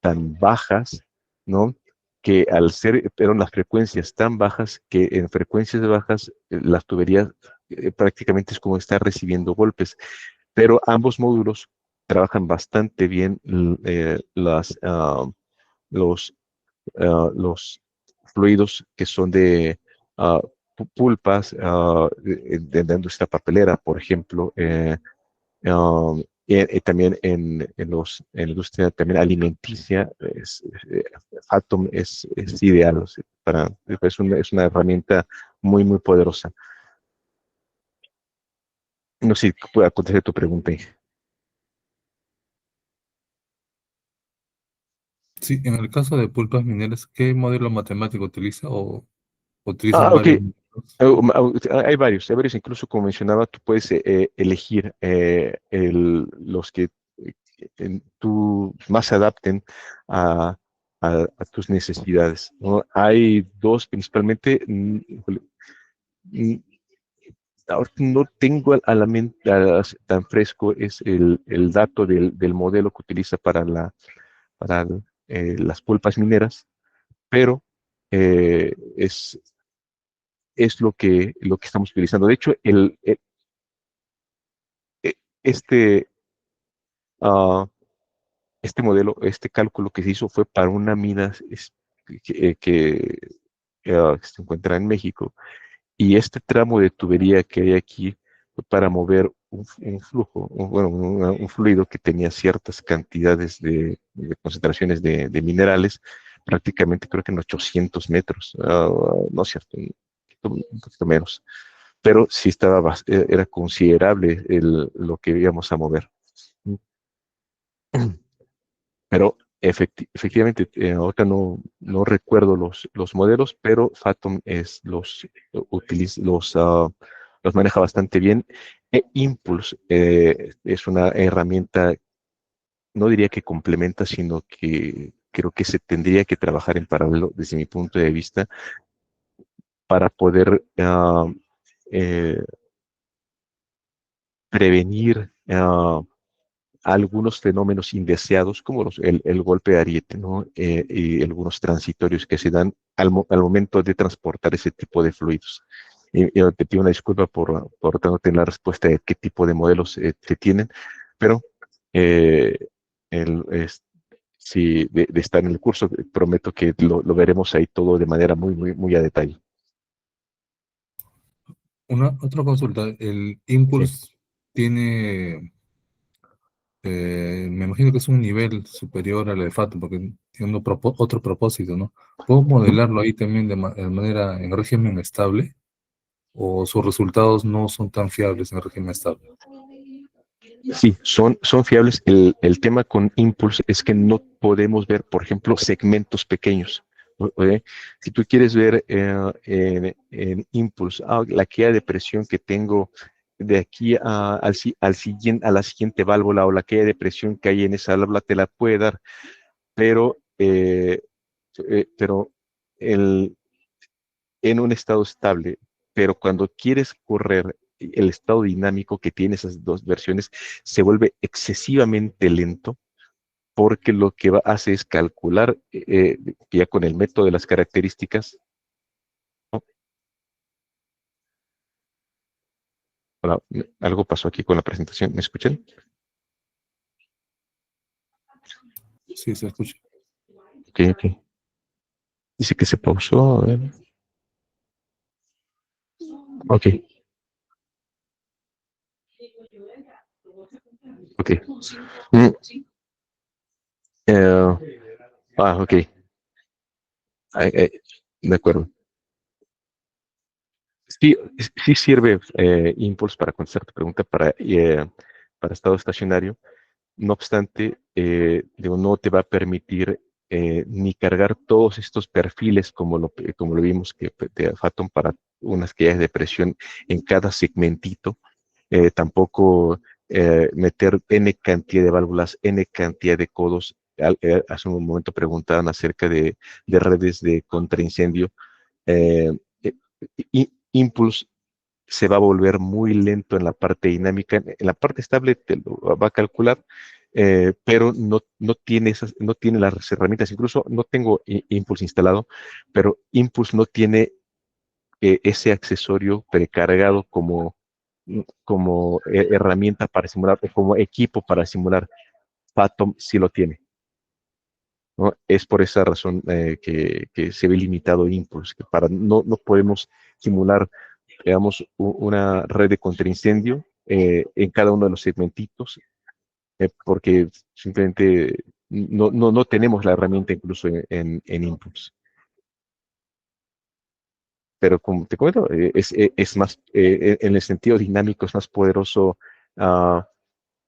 tan bajas, ¿no? Que al ser, pero las frecuencias tan bajas, que en frecuencias bajas las tuberías prácticamente es como estar recibiendo golpes, pero ambos módulos trabajan bastante bien los fluidos que son de pulpas, de la industria papelera, por ejemplo, y también en la industria también alimenticia, Atom es ideal, o sea, es una herramienta muy, muy poderosa. No sé si pueda contestar tu pregunta. Sí, en el caso de pulpas mineras, ¿qué modelo matemático utiliza o utilizan Ok. varios modelos? Hay varios, incluso como mencionaba, tú puedes elegir los que tú más se adapten a, a tus necesidades, ¿no? Hay dos principalmente, híjole, mm, ahora no tengo a la mente tan fresco es el dato del modelo que utiliza para las pulpas mineras, pero es lo que estamos utilizando. De hecho, este, ah, este modelo, este cálculo que se hizo fue para una mina que se encuentra en México. Y este tramo de tubería que hay aquí fue para mover un flujo, bueno, un fluido que tenía ciertas cantidades de concentraciones de minerales, prácticamente creo que en 800 metros, no es cierto, un poquito menos, pero sí era considerable lo que íbamos a mover. Pero efectivamente, ahorita no recuerdo los modelos, pero Fathom los maneja bastante bien. Impulse es una herramienta, no diría que complementa, sino que creo que se tendría que trabajar en paralelo desde mi punto de vista para poder eh, prevenir algunos fenómenos indeseados como el golpe de ariete, ¿no? Y algunos transitorios que se dan al momento de transportar ese tipo de fluidos. Y yo te pido una disculpa por no tener la respuesta de qué tipo de modelos se tienen, pero eh, el, es- si de estar en el curso, prometo que lo veremos ahí todo de manera muy, muy, muy a detalle. Otra consulta, el Sí. Impulse tiene, me imagino que es un nivel superior al de Fathom, porque tiene otro propósito, ¿no? ¿Puedo modelarlo ahí también de manera en régimen estable? ¿O sus resultados no son tan fiables en régimen estable? Sí, son fiables. El tema con Impulse es que no podemos ver, por ejemplo, segmentos pequeños. ¿Ok? Si tú quieres ver en Impulse la caída de presión que tengo de aquí a la siguiente válvula o la caída de presión que hay en esa válvula, te la puede dar, pero, pero el, en un estado estable, pero cuando quieres correr el estado dinámico que tiene esas dos versiones se vuelve excesivamente lento porque lo que hace es calcular ya con el método de las características. ¿No? Hola, algo pasó aquí con la presentación, ¿me escuchan? Sí, se escucha. Ok, ok. Dice que se pausó. A ver. Ok, ok. Mm, eh, ok. De acuerdo. Sí sirve Impulse para contestar tu pregunta para estado estacionario. No obstante, digo, no te va a permitir ni cargar todos estos perfiles como lo vimos que de Phantom para unas caídas de presión en cada segmentito. Tampoco meter N cantidad de válvulas, N cantidad de codos. Hace un momento preguntaban acerca de redes de contraincendio. Eh, Impulse se va a volver muy lento en la parte dinámica. En la parte estable te lo va a calcular, pero no tiene las herramientas. Incluso no tengo Impulse instalado, pero Impulse no tiene ese accesorio precargado como herramienta para simular, o como equipo para simular. Phantom sí lo tiene, ¿no? Es por esa razón que se ve limitado Impulse, que no podemos simular, digamos, una red de contraincendio en cada uno de los segmentitos, porque simplemente no tenemos la herramienta incluso en Impulse. Pero como te comento, es más, en el sentido dinámico, es más poderoso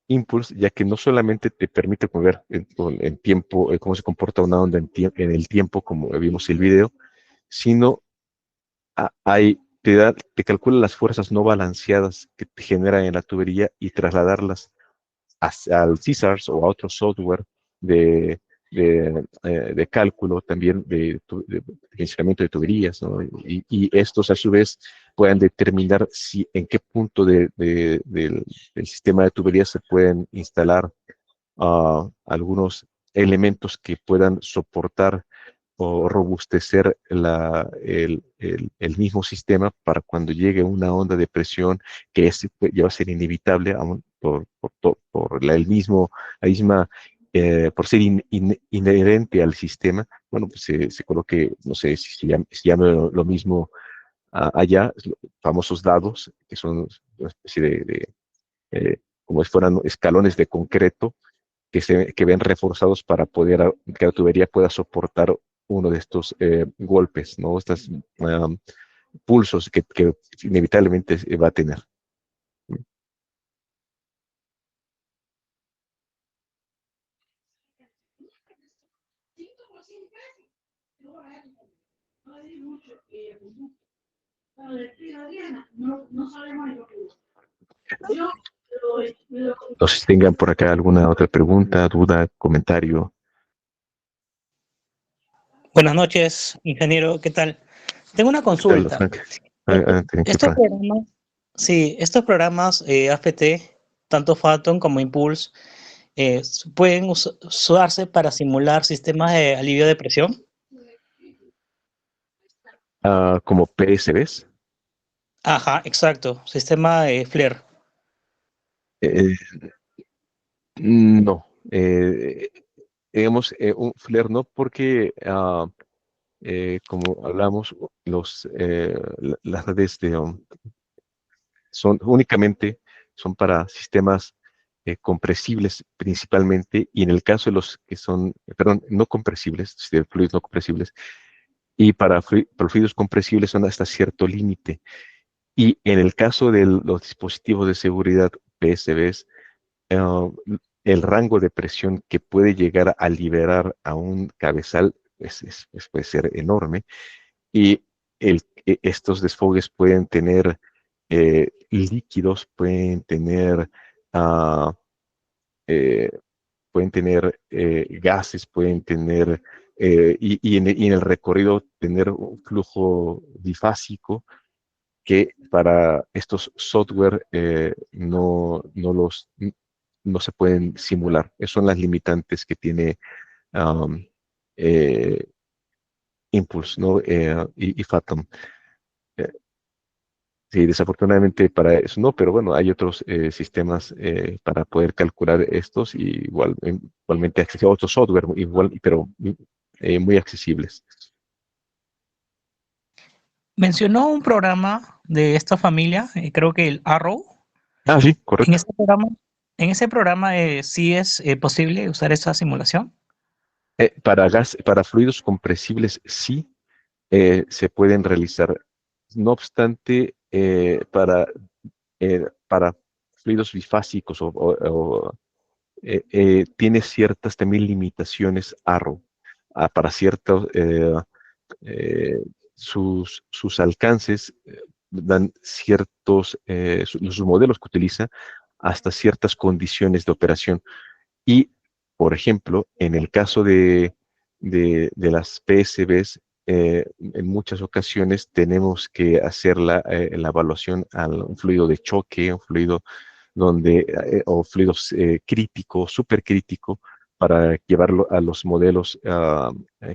Impulse, ya que no solamente te permite ver en tiempo cómo se comporta una onda en el tiempo, como vimos el video, sino te calcula las fuerzas no balanceadas que te generan en la tubería y trasladarlas al CISARS o a otro software de cálculo también de funcionamiento de tuberías, ¿no? Y estos a su vez puedan determinar en qué punto del sistema de tuberías se pueden instalar algunos elementos que puedan soportar o robustecer el mismo sistema para cuando llegue una onda de presión que ya va a ser inevitable aún por la misma, por ser inherente al sistema. Bueno, pues se coloque, no sé si se llama lo mismo allá, famosos dados, que son una especie como si fueran escalones de concreto que ven reforzados para que la tubería pueda soportar uno de estos golpes, ¿no? Estos pulsos que inevitablemente va a tener. No sé si tengan por acá alguna otra pregunta, duda, comentario. Buenas noches, ingeniero, ¿qué tal? Tengo una consulta. Estos programas, sí, estos programas AFT, tanto Phantom como Impulse, ¿pueden usarse para simular sistemas de alivio de presión? ¿Como PSBs? Ajá, exacto, sistema de FLIR. No, digamos, un FLIR no, porque como hablamos, las redes únicamente son para sistemas compresibles principalmente, y en el caso de los que son, perdón, no compresibles, de fluidos no compresibles, y para fluidos compresibles son hasta cierto límite. Y en el caso de los dispositivos de seguridad PSBs, el rango de presión que puede llegar a liberar a un cabezal puede ser enorme, y estos desfogues pueden tener líquidos, eh, pueden tener gases, pueden tener, y en el recorrido tener un flujo bifásico que para estos software no se pueden simular. Esas son las limitantes que tiene eh, Impulse, ¿no? Y Phantom. Sí, desafortunadamente para eso no, pero bueno, hay otros sistemas para poder calcular estos, y igualmente a otros software, pero muy accesibles. Mencionó un programa de esta familia, creo que el Arrow. Sí, correcto. En ese programa sí es posible usar esa simulación. Para fluidos compresibles sí se pueden realizar no obstante, para fluidos bifásicos tiene ciertas también limitaciones ARO para ciertos, sus alcances dan ciertos, sus modelos que utiliza hasta ciertas condiciones de operación. Y, por ejemplo, en el caso de las PSBs, en muchas ocasiones tenemos que hacer la evaluación a un fluido de choque, un fluido o fluidos crítico, supercrítico, para llevarlo a los modelos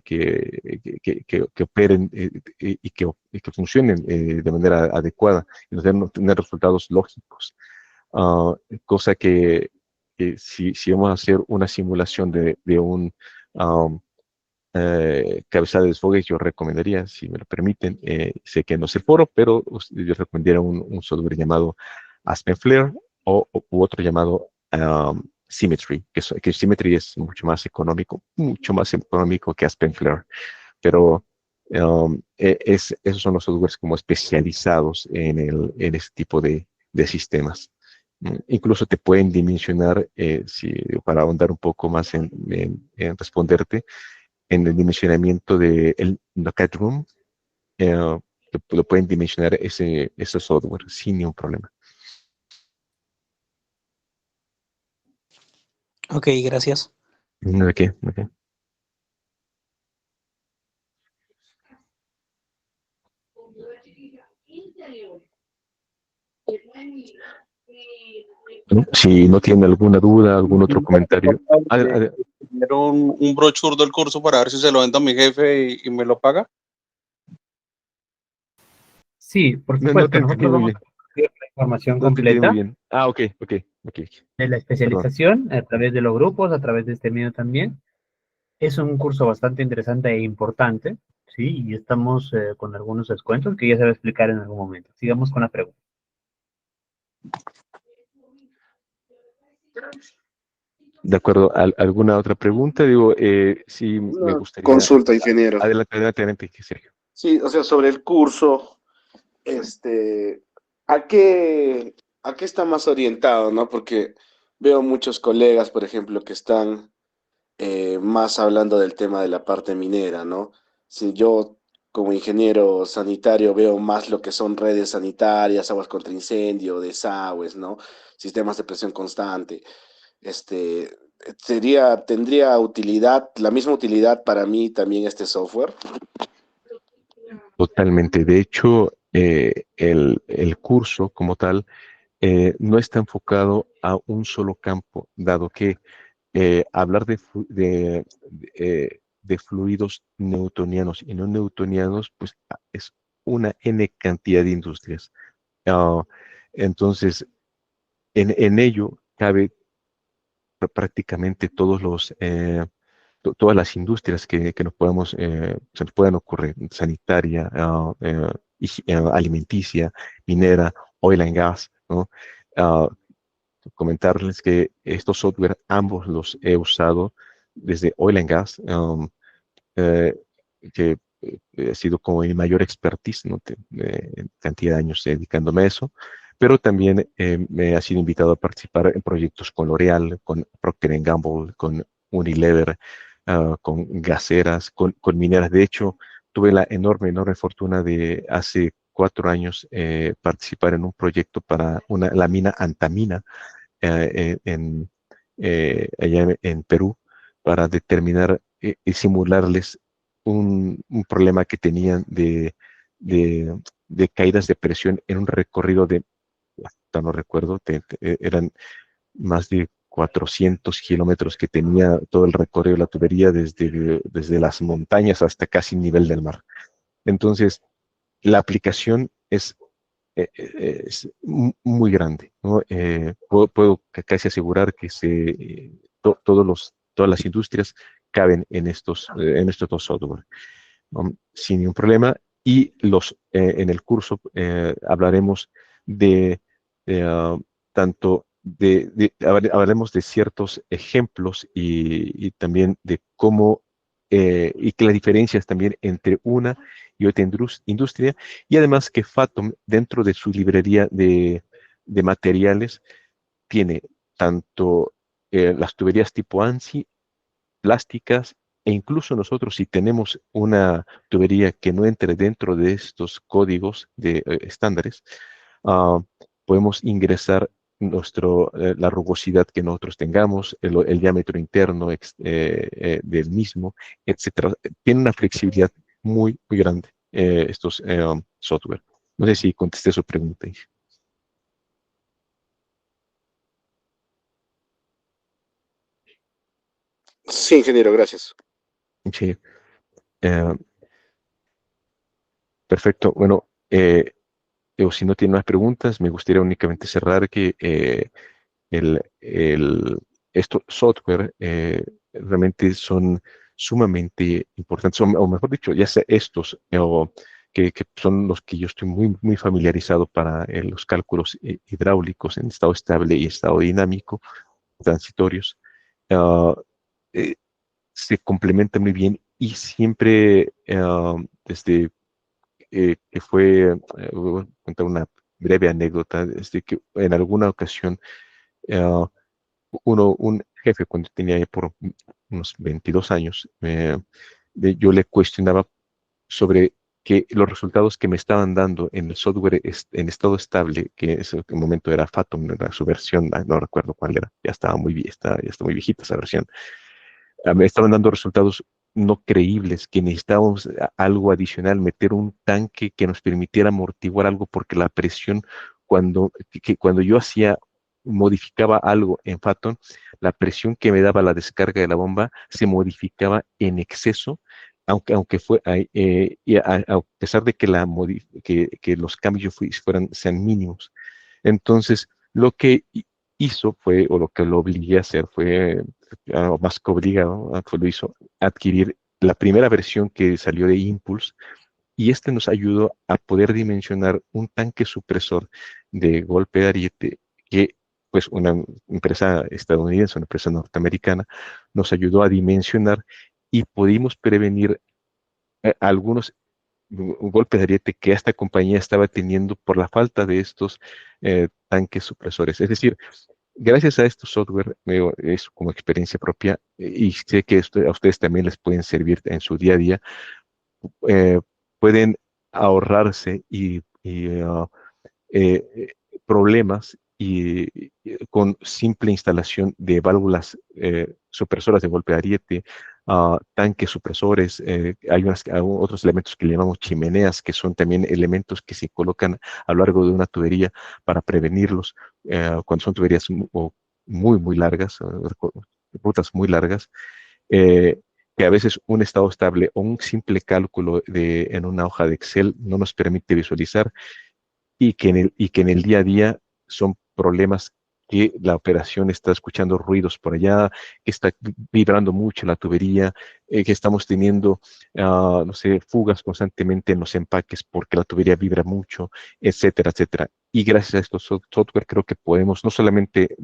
que operen y que funcionen de manera adecuada y nos den tener resultados lógicos. Cosa que si vamos a hacer una simulación de un cabezal de desfogue, yo recomendaría, si me lo permiten, sé que no es el foro, pero yo recomendaría un software llamado AspenFlare u otro llamado Symmetry, que Symmetry es mucho más económico que AspenFlare, pero esos son los softwares como especializados en este tipo de sistemas. Incluso te pueden dimensionar, para ahondar un poco más en responderte, en el dimensionamiento del Knockout Room, lo pueden dimensionar ese software sin ningún problema. Ok, gracias. ¿De qué? Okay. Si no tienen alguna duda, algún otro comentario. Un brochure del curso para ver si se lo vendo a mi jefe y me lo paga. Sí, por supuesto. Nosotros vamos a compartir la información completa bien. Ok. de la especialización a través de los grupos, a través de este medio también. Es un curso bastante interesante e importante, ¿sí? Y estamos con algunos descuentos que ya se va a explicar en algún momento. Sigamos con la pregunta. De acuerdo. ¿Alguna otra pregunta? Sí, me gustaría... Consulta, ingeniero. Adelante, Sergio. Sí, o sea, sobre el curso, ¿a qué está más orientado, no? Porque veo muchos colegas, por ejemplo, que están más hablando del tema de la parte minera, ¿no? Si yo, como ingeniero sanitario, veo más lo que son redes sanitarias, aguas contra incendio, desagües, ¿no? Sistemas de presión constante. ¿Tendría utilidad, la misma utilidad para mí también este software? Totalmente. De hecho, el curso como tal no está enfocado a un solo campo, dado que hablar de fluidos newtonianos y no newtonianos, pues es una N cantidad de industrias. Entonces, en ello cabe prácticamente todas las industrias que se nos puedan ocurrir: sanitaria, alimenticia, minera, oil and gas, ¿no? Comentarles que estos software ambos los he usado desde oil and gas, que he sido como mi mayor expertise, ¿no? Cantidad de años dedicándome a eso, pero también me ha sido invitado a participar en proyectos con L'Oreal, con Procter & Gamble, con Unilever, con gaseras, con mineras. De hecho, tuve la enorme fortuna de hace 4 años participar en un proyecto para la mina Antamina allá en Perú, para determinar y simularles un problema que tenían de caídas de presión en un recorrido hasta no recuerdo, eran más de 400 kilómetros que tenía todo el recorrido de la tubería desde las montañas hasta casi el nivel del mar. Entonces, la aplicación es muy grande, ¿no? Puedo casi asegurar que todas las industrias caben en estos dos software, sin ningún problema. Y en el curso hablaremos tanto hablaremos de ciertos ejemplos y también de cómo y que las diferencias también entre una y otra industria, y además que Fathom, dentro de su librería de materiales, tiene tanto las tuberías tipo ANSI, plásticas, e incluso nosotros si tenemos una tubería que no entre dentro de estos códigos de estándares, ah, podemos ingresar la rugosidad que nosotros tengamos, el diámetro interno del mismo, etcétera. Tiene una flexibilidad muy, muy grande estos software. No sé si contesté su pregunta. Sí, ingeniero, gracias. Sí. Eh, Perfecto. Bueno, o si no tiene más preguntas, me gustaría únicamente cerrar que el, el- estos software realmente son sumamente importantes, o mejor dicho, ya sea estos, que son los que yo estoy muy, muy familiarizado para los cálculos hidráulicos en estado estable y estado dinámico, transitorios, ah, eh, se complementan muy bien y siempre desde que fue, voy a contar una breve anécdota, desde que en alguna ocasión eh, un jefe cuando tenía ya por unos 22 años, yo le cuestionaba sobre que los resultados que me estaban dando en el software en estado estable, que en ese momento era Fathom, era su versión, no recuerdo cuál era, ya estaba ya está muy viejita esa versión, me estaban dando resultados no creíbles, que necesitábamos algo adicional, meter un tanque que nos permitiera amortiguar algo, porque la presión, cuando yo modificaba algo en Phaeton, la presión que me daba la descarga de la bomba se modificaba en exceso, a pesar de que, que los cambios sean mínimos. Entonces, lo que hizo fue, o lo que lo obligué a hacer fue, más que obligado, lo hizo, adquirir la primera versión que salió de Impulse, y este nos ayudó a poder dimensionar un tanque supresor de golpe de ariete que, pues, una empresa estadounidense, una empresa norteamericana, nos ayudó a dimensionar, y pudimos prevenir algunos golpes de ariete que esta compañía estaba teniendo por la falta de estos tanques supresores. Es decir, gracias a estos software, es como experiencia propia, y sé que esto a ustedes también les pueden servir en su día a día, eh, pueden ahorrarse problemas con simple instalación de válvulas supresoras de golpe de ariete, tanques supresores, hay otros elementos que le llamamos chimeneas, que son también elementos que se colocan a lo largo de una tubería para prevenirlos cuando son tuberías muy, muy largas, rutas muy largas, eh, que a veces un estado estable o un simple cálculo en una hoja de Excel no nos permite visualizar, y que en el día a día son problemas que la operación está escuchando ruidos por allá, que está vibrando mucho la tubería, que estamos teniendo, no sé, fugas constantemente en los empaques porque la tubería vibra mucho, etcétera, etcétera. Y gracias a estos software creo que podemos no solamente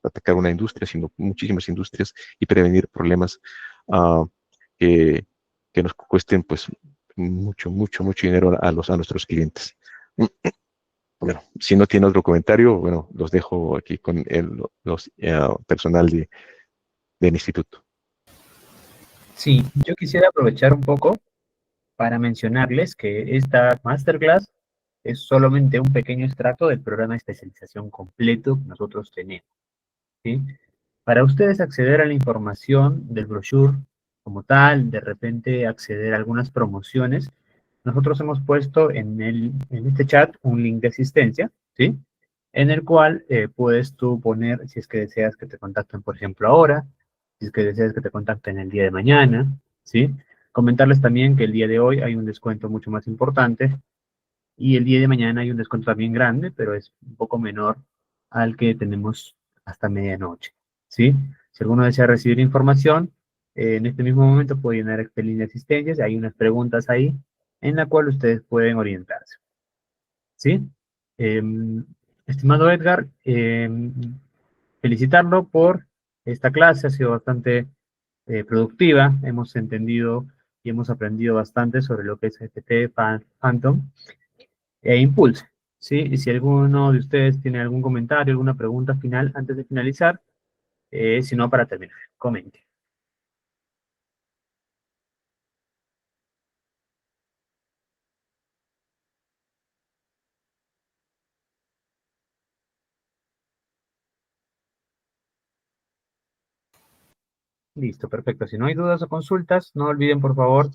atacar una industria, sino muchísimas industrias, y prevenir problemas ah, que, que nos cuesten pues mucho, mucho, mucho dinero a nuestros clientes. Bueno, si no tiene otro comentario, bueno, los dejo aquí con los personal del instituto. Sí, yo quisiera aprovechar un poco para mencionarles que esta masterclass es solamente un pequeño extracto del programa de especialización completo que nosotros tenemos, ¿sí? Para ustedes acceder a la información del brochure como tal, de repente acceder a algunas promociones, nosotros hemos puesto en este chat un link de asistencia, ¿sí? En el cual puedes tú poner, si es que deseas que te contacten, por ejemplo, ahora, si es que deseas que te contacten el día de mañana, ¿sí? Comentarles también que el día de hoy hay un descuento mucho más importante, y el día de mañana hay un descuento también grande, pero es un poco menor al que tenemos hasta medianoche, ¿sí? Si alguno desea recibir información, en este mismo momento puede llenar este link de asistencias, hay unas preguntas ahí en la cual ustedes pueden orientarse, ¿sí? Estimado Edgar, felicitarlo por esta clase, ha sido bastante productiva. Hemos entendido y hemos aprendido bastante sobre lo que es FT, Phantom e Impulse. ¿Sí? Y si alguno de ustedes tiene algún comentario, alguna pregunta final antes de finalizar, si no, para terminar, comente. Listo, perfecto. Si no hay dudas o consultas, no olviden, por favor,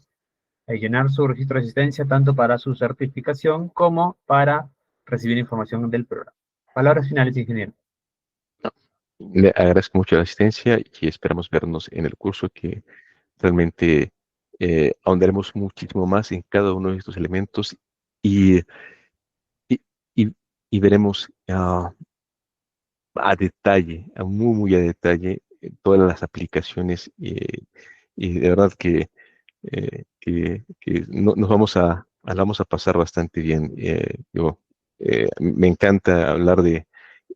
llenar su registro de asistencia tanto para su certificación como para recibir información del programa. Palabras finales, ingeniero. Le agradezco mucho la asistencia y esperamos vernos en el curso que realmente ahondaremos muchísimo más en cada uno de estos elementos y, y, y- y veremos a detalle, muy a detalle, todas las aplicaciones y de verdad que nos vamos a pasar bastante bien. Me encanta hablar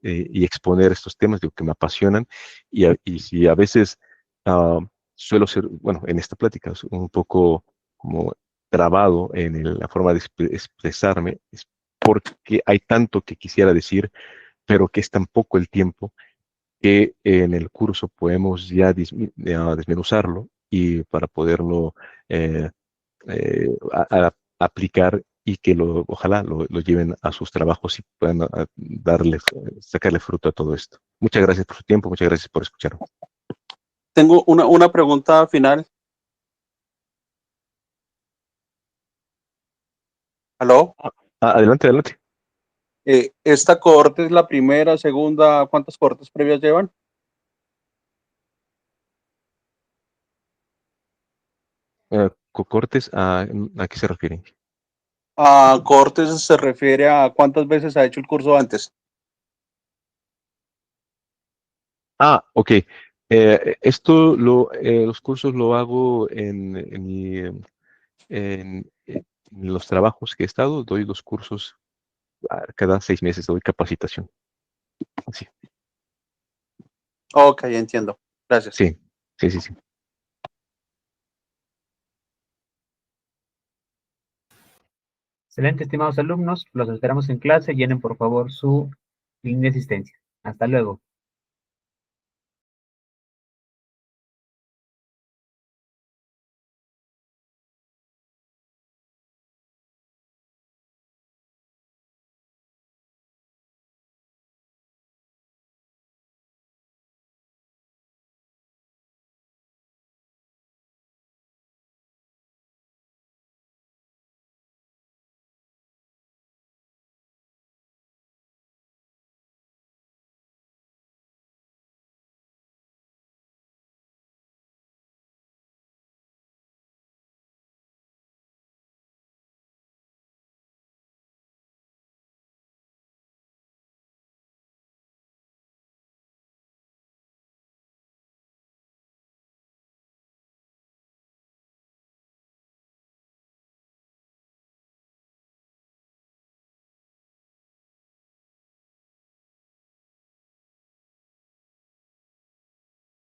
y exponer estos temas, digo, que me apasionan y si a veces ah, suelo ser, bueno, en esta plática, un poco como trabado en la forma de expresarme, es porque hay tanto que quisiera decir, pero que es tan poco el tiempo que en el curso podemos ya desmenuzarlo y para poderlo eh, aplicar y que ojalá lo lleven a sus trabajos y puedan sacarle fruto a todo esto. Muchas gracias por su tiempo, muchas gracias por escucharme. Tengo una pregunta final. ¿Aló? Adelante, adelante. ¿Esta cohorte es la primera, segunda? ¿Cuántas cohortes previas llevan? Cortes, ¿a qué se refieren? Cohortes se refiere a cuántas veces ha hecho el curso antes. Ok. Los cursos lo hago en los trabajos que he estado, doy los cursos cada 6 meses, doy capacitación. Sí, Ok, entiendo. Gracias. sí, sí. Excelente, estimados alumnos. Los esperamos en clase. Llenen, por favor, su link de asistencia. Hasta luego.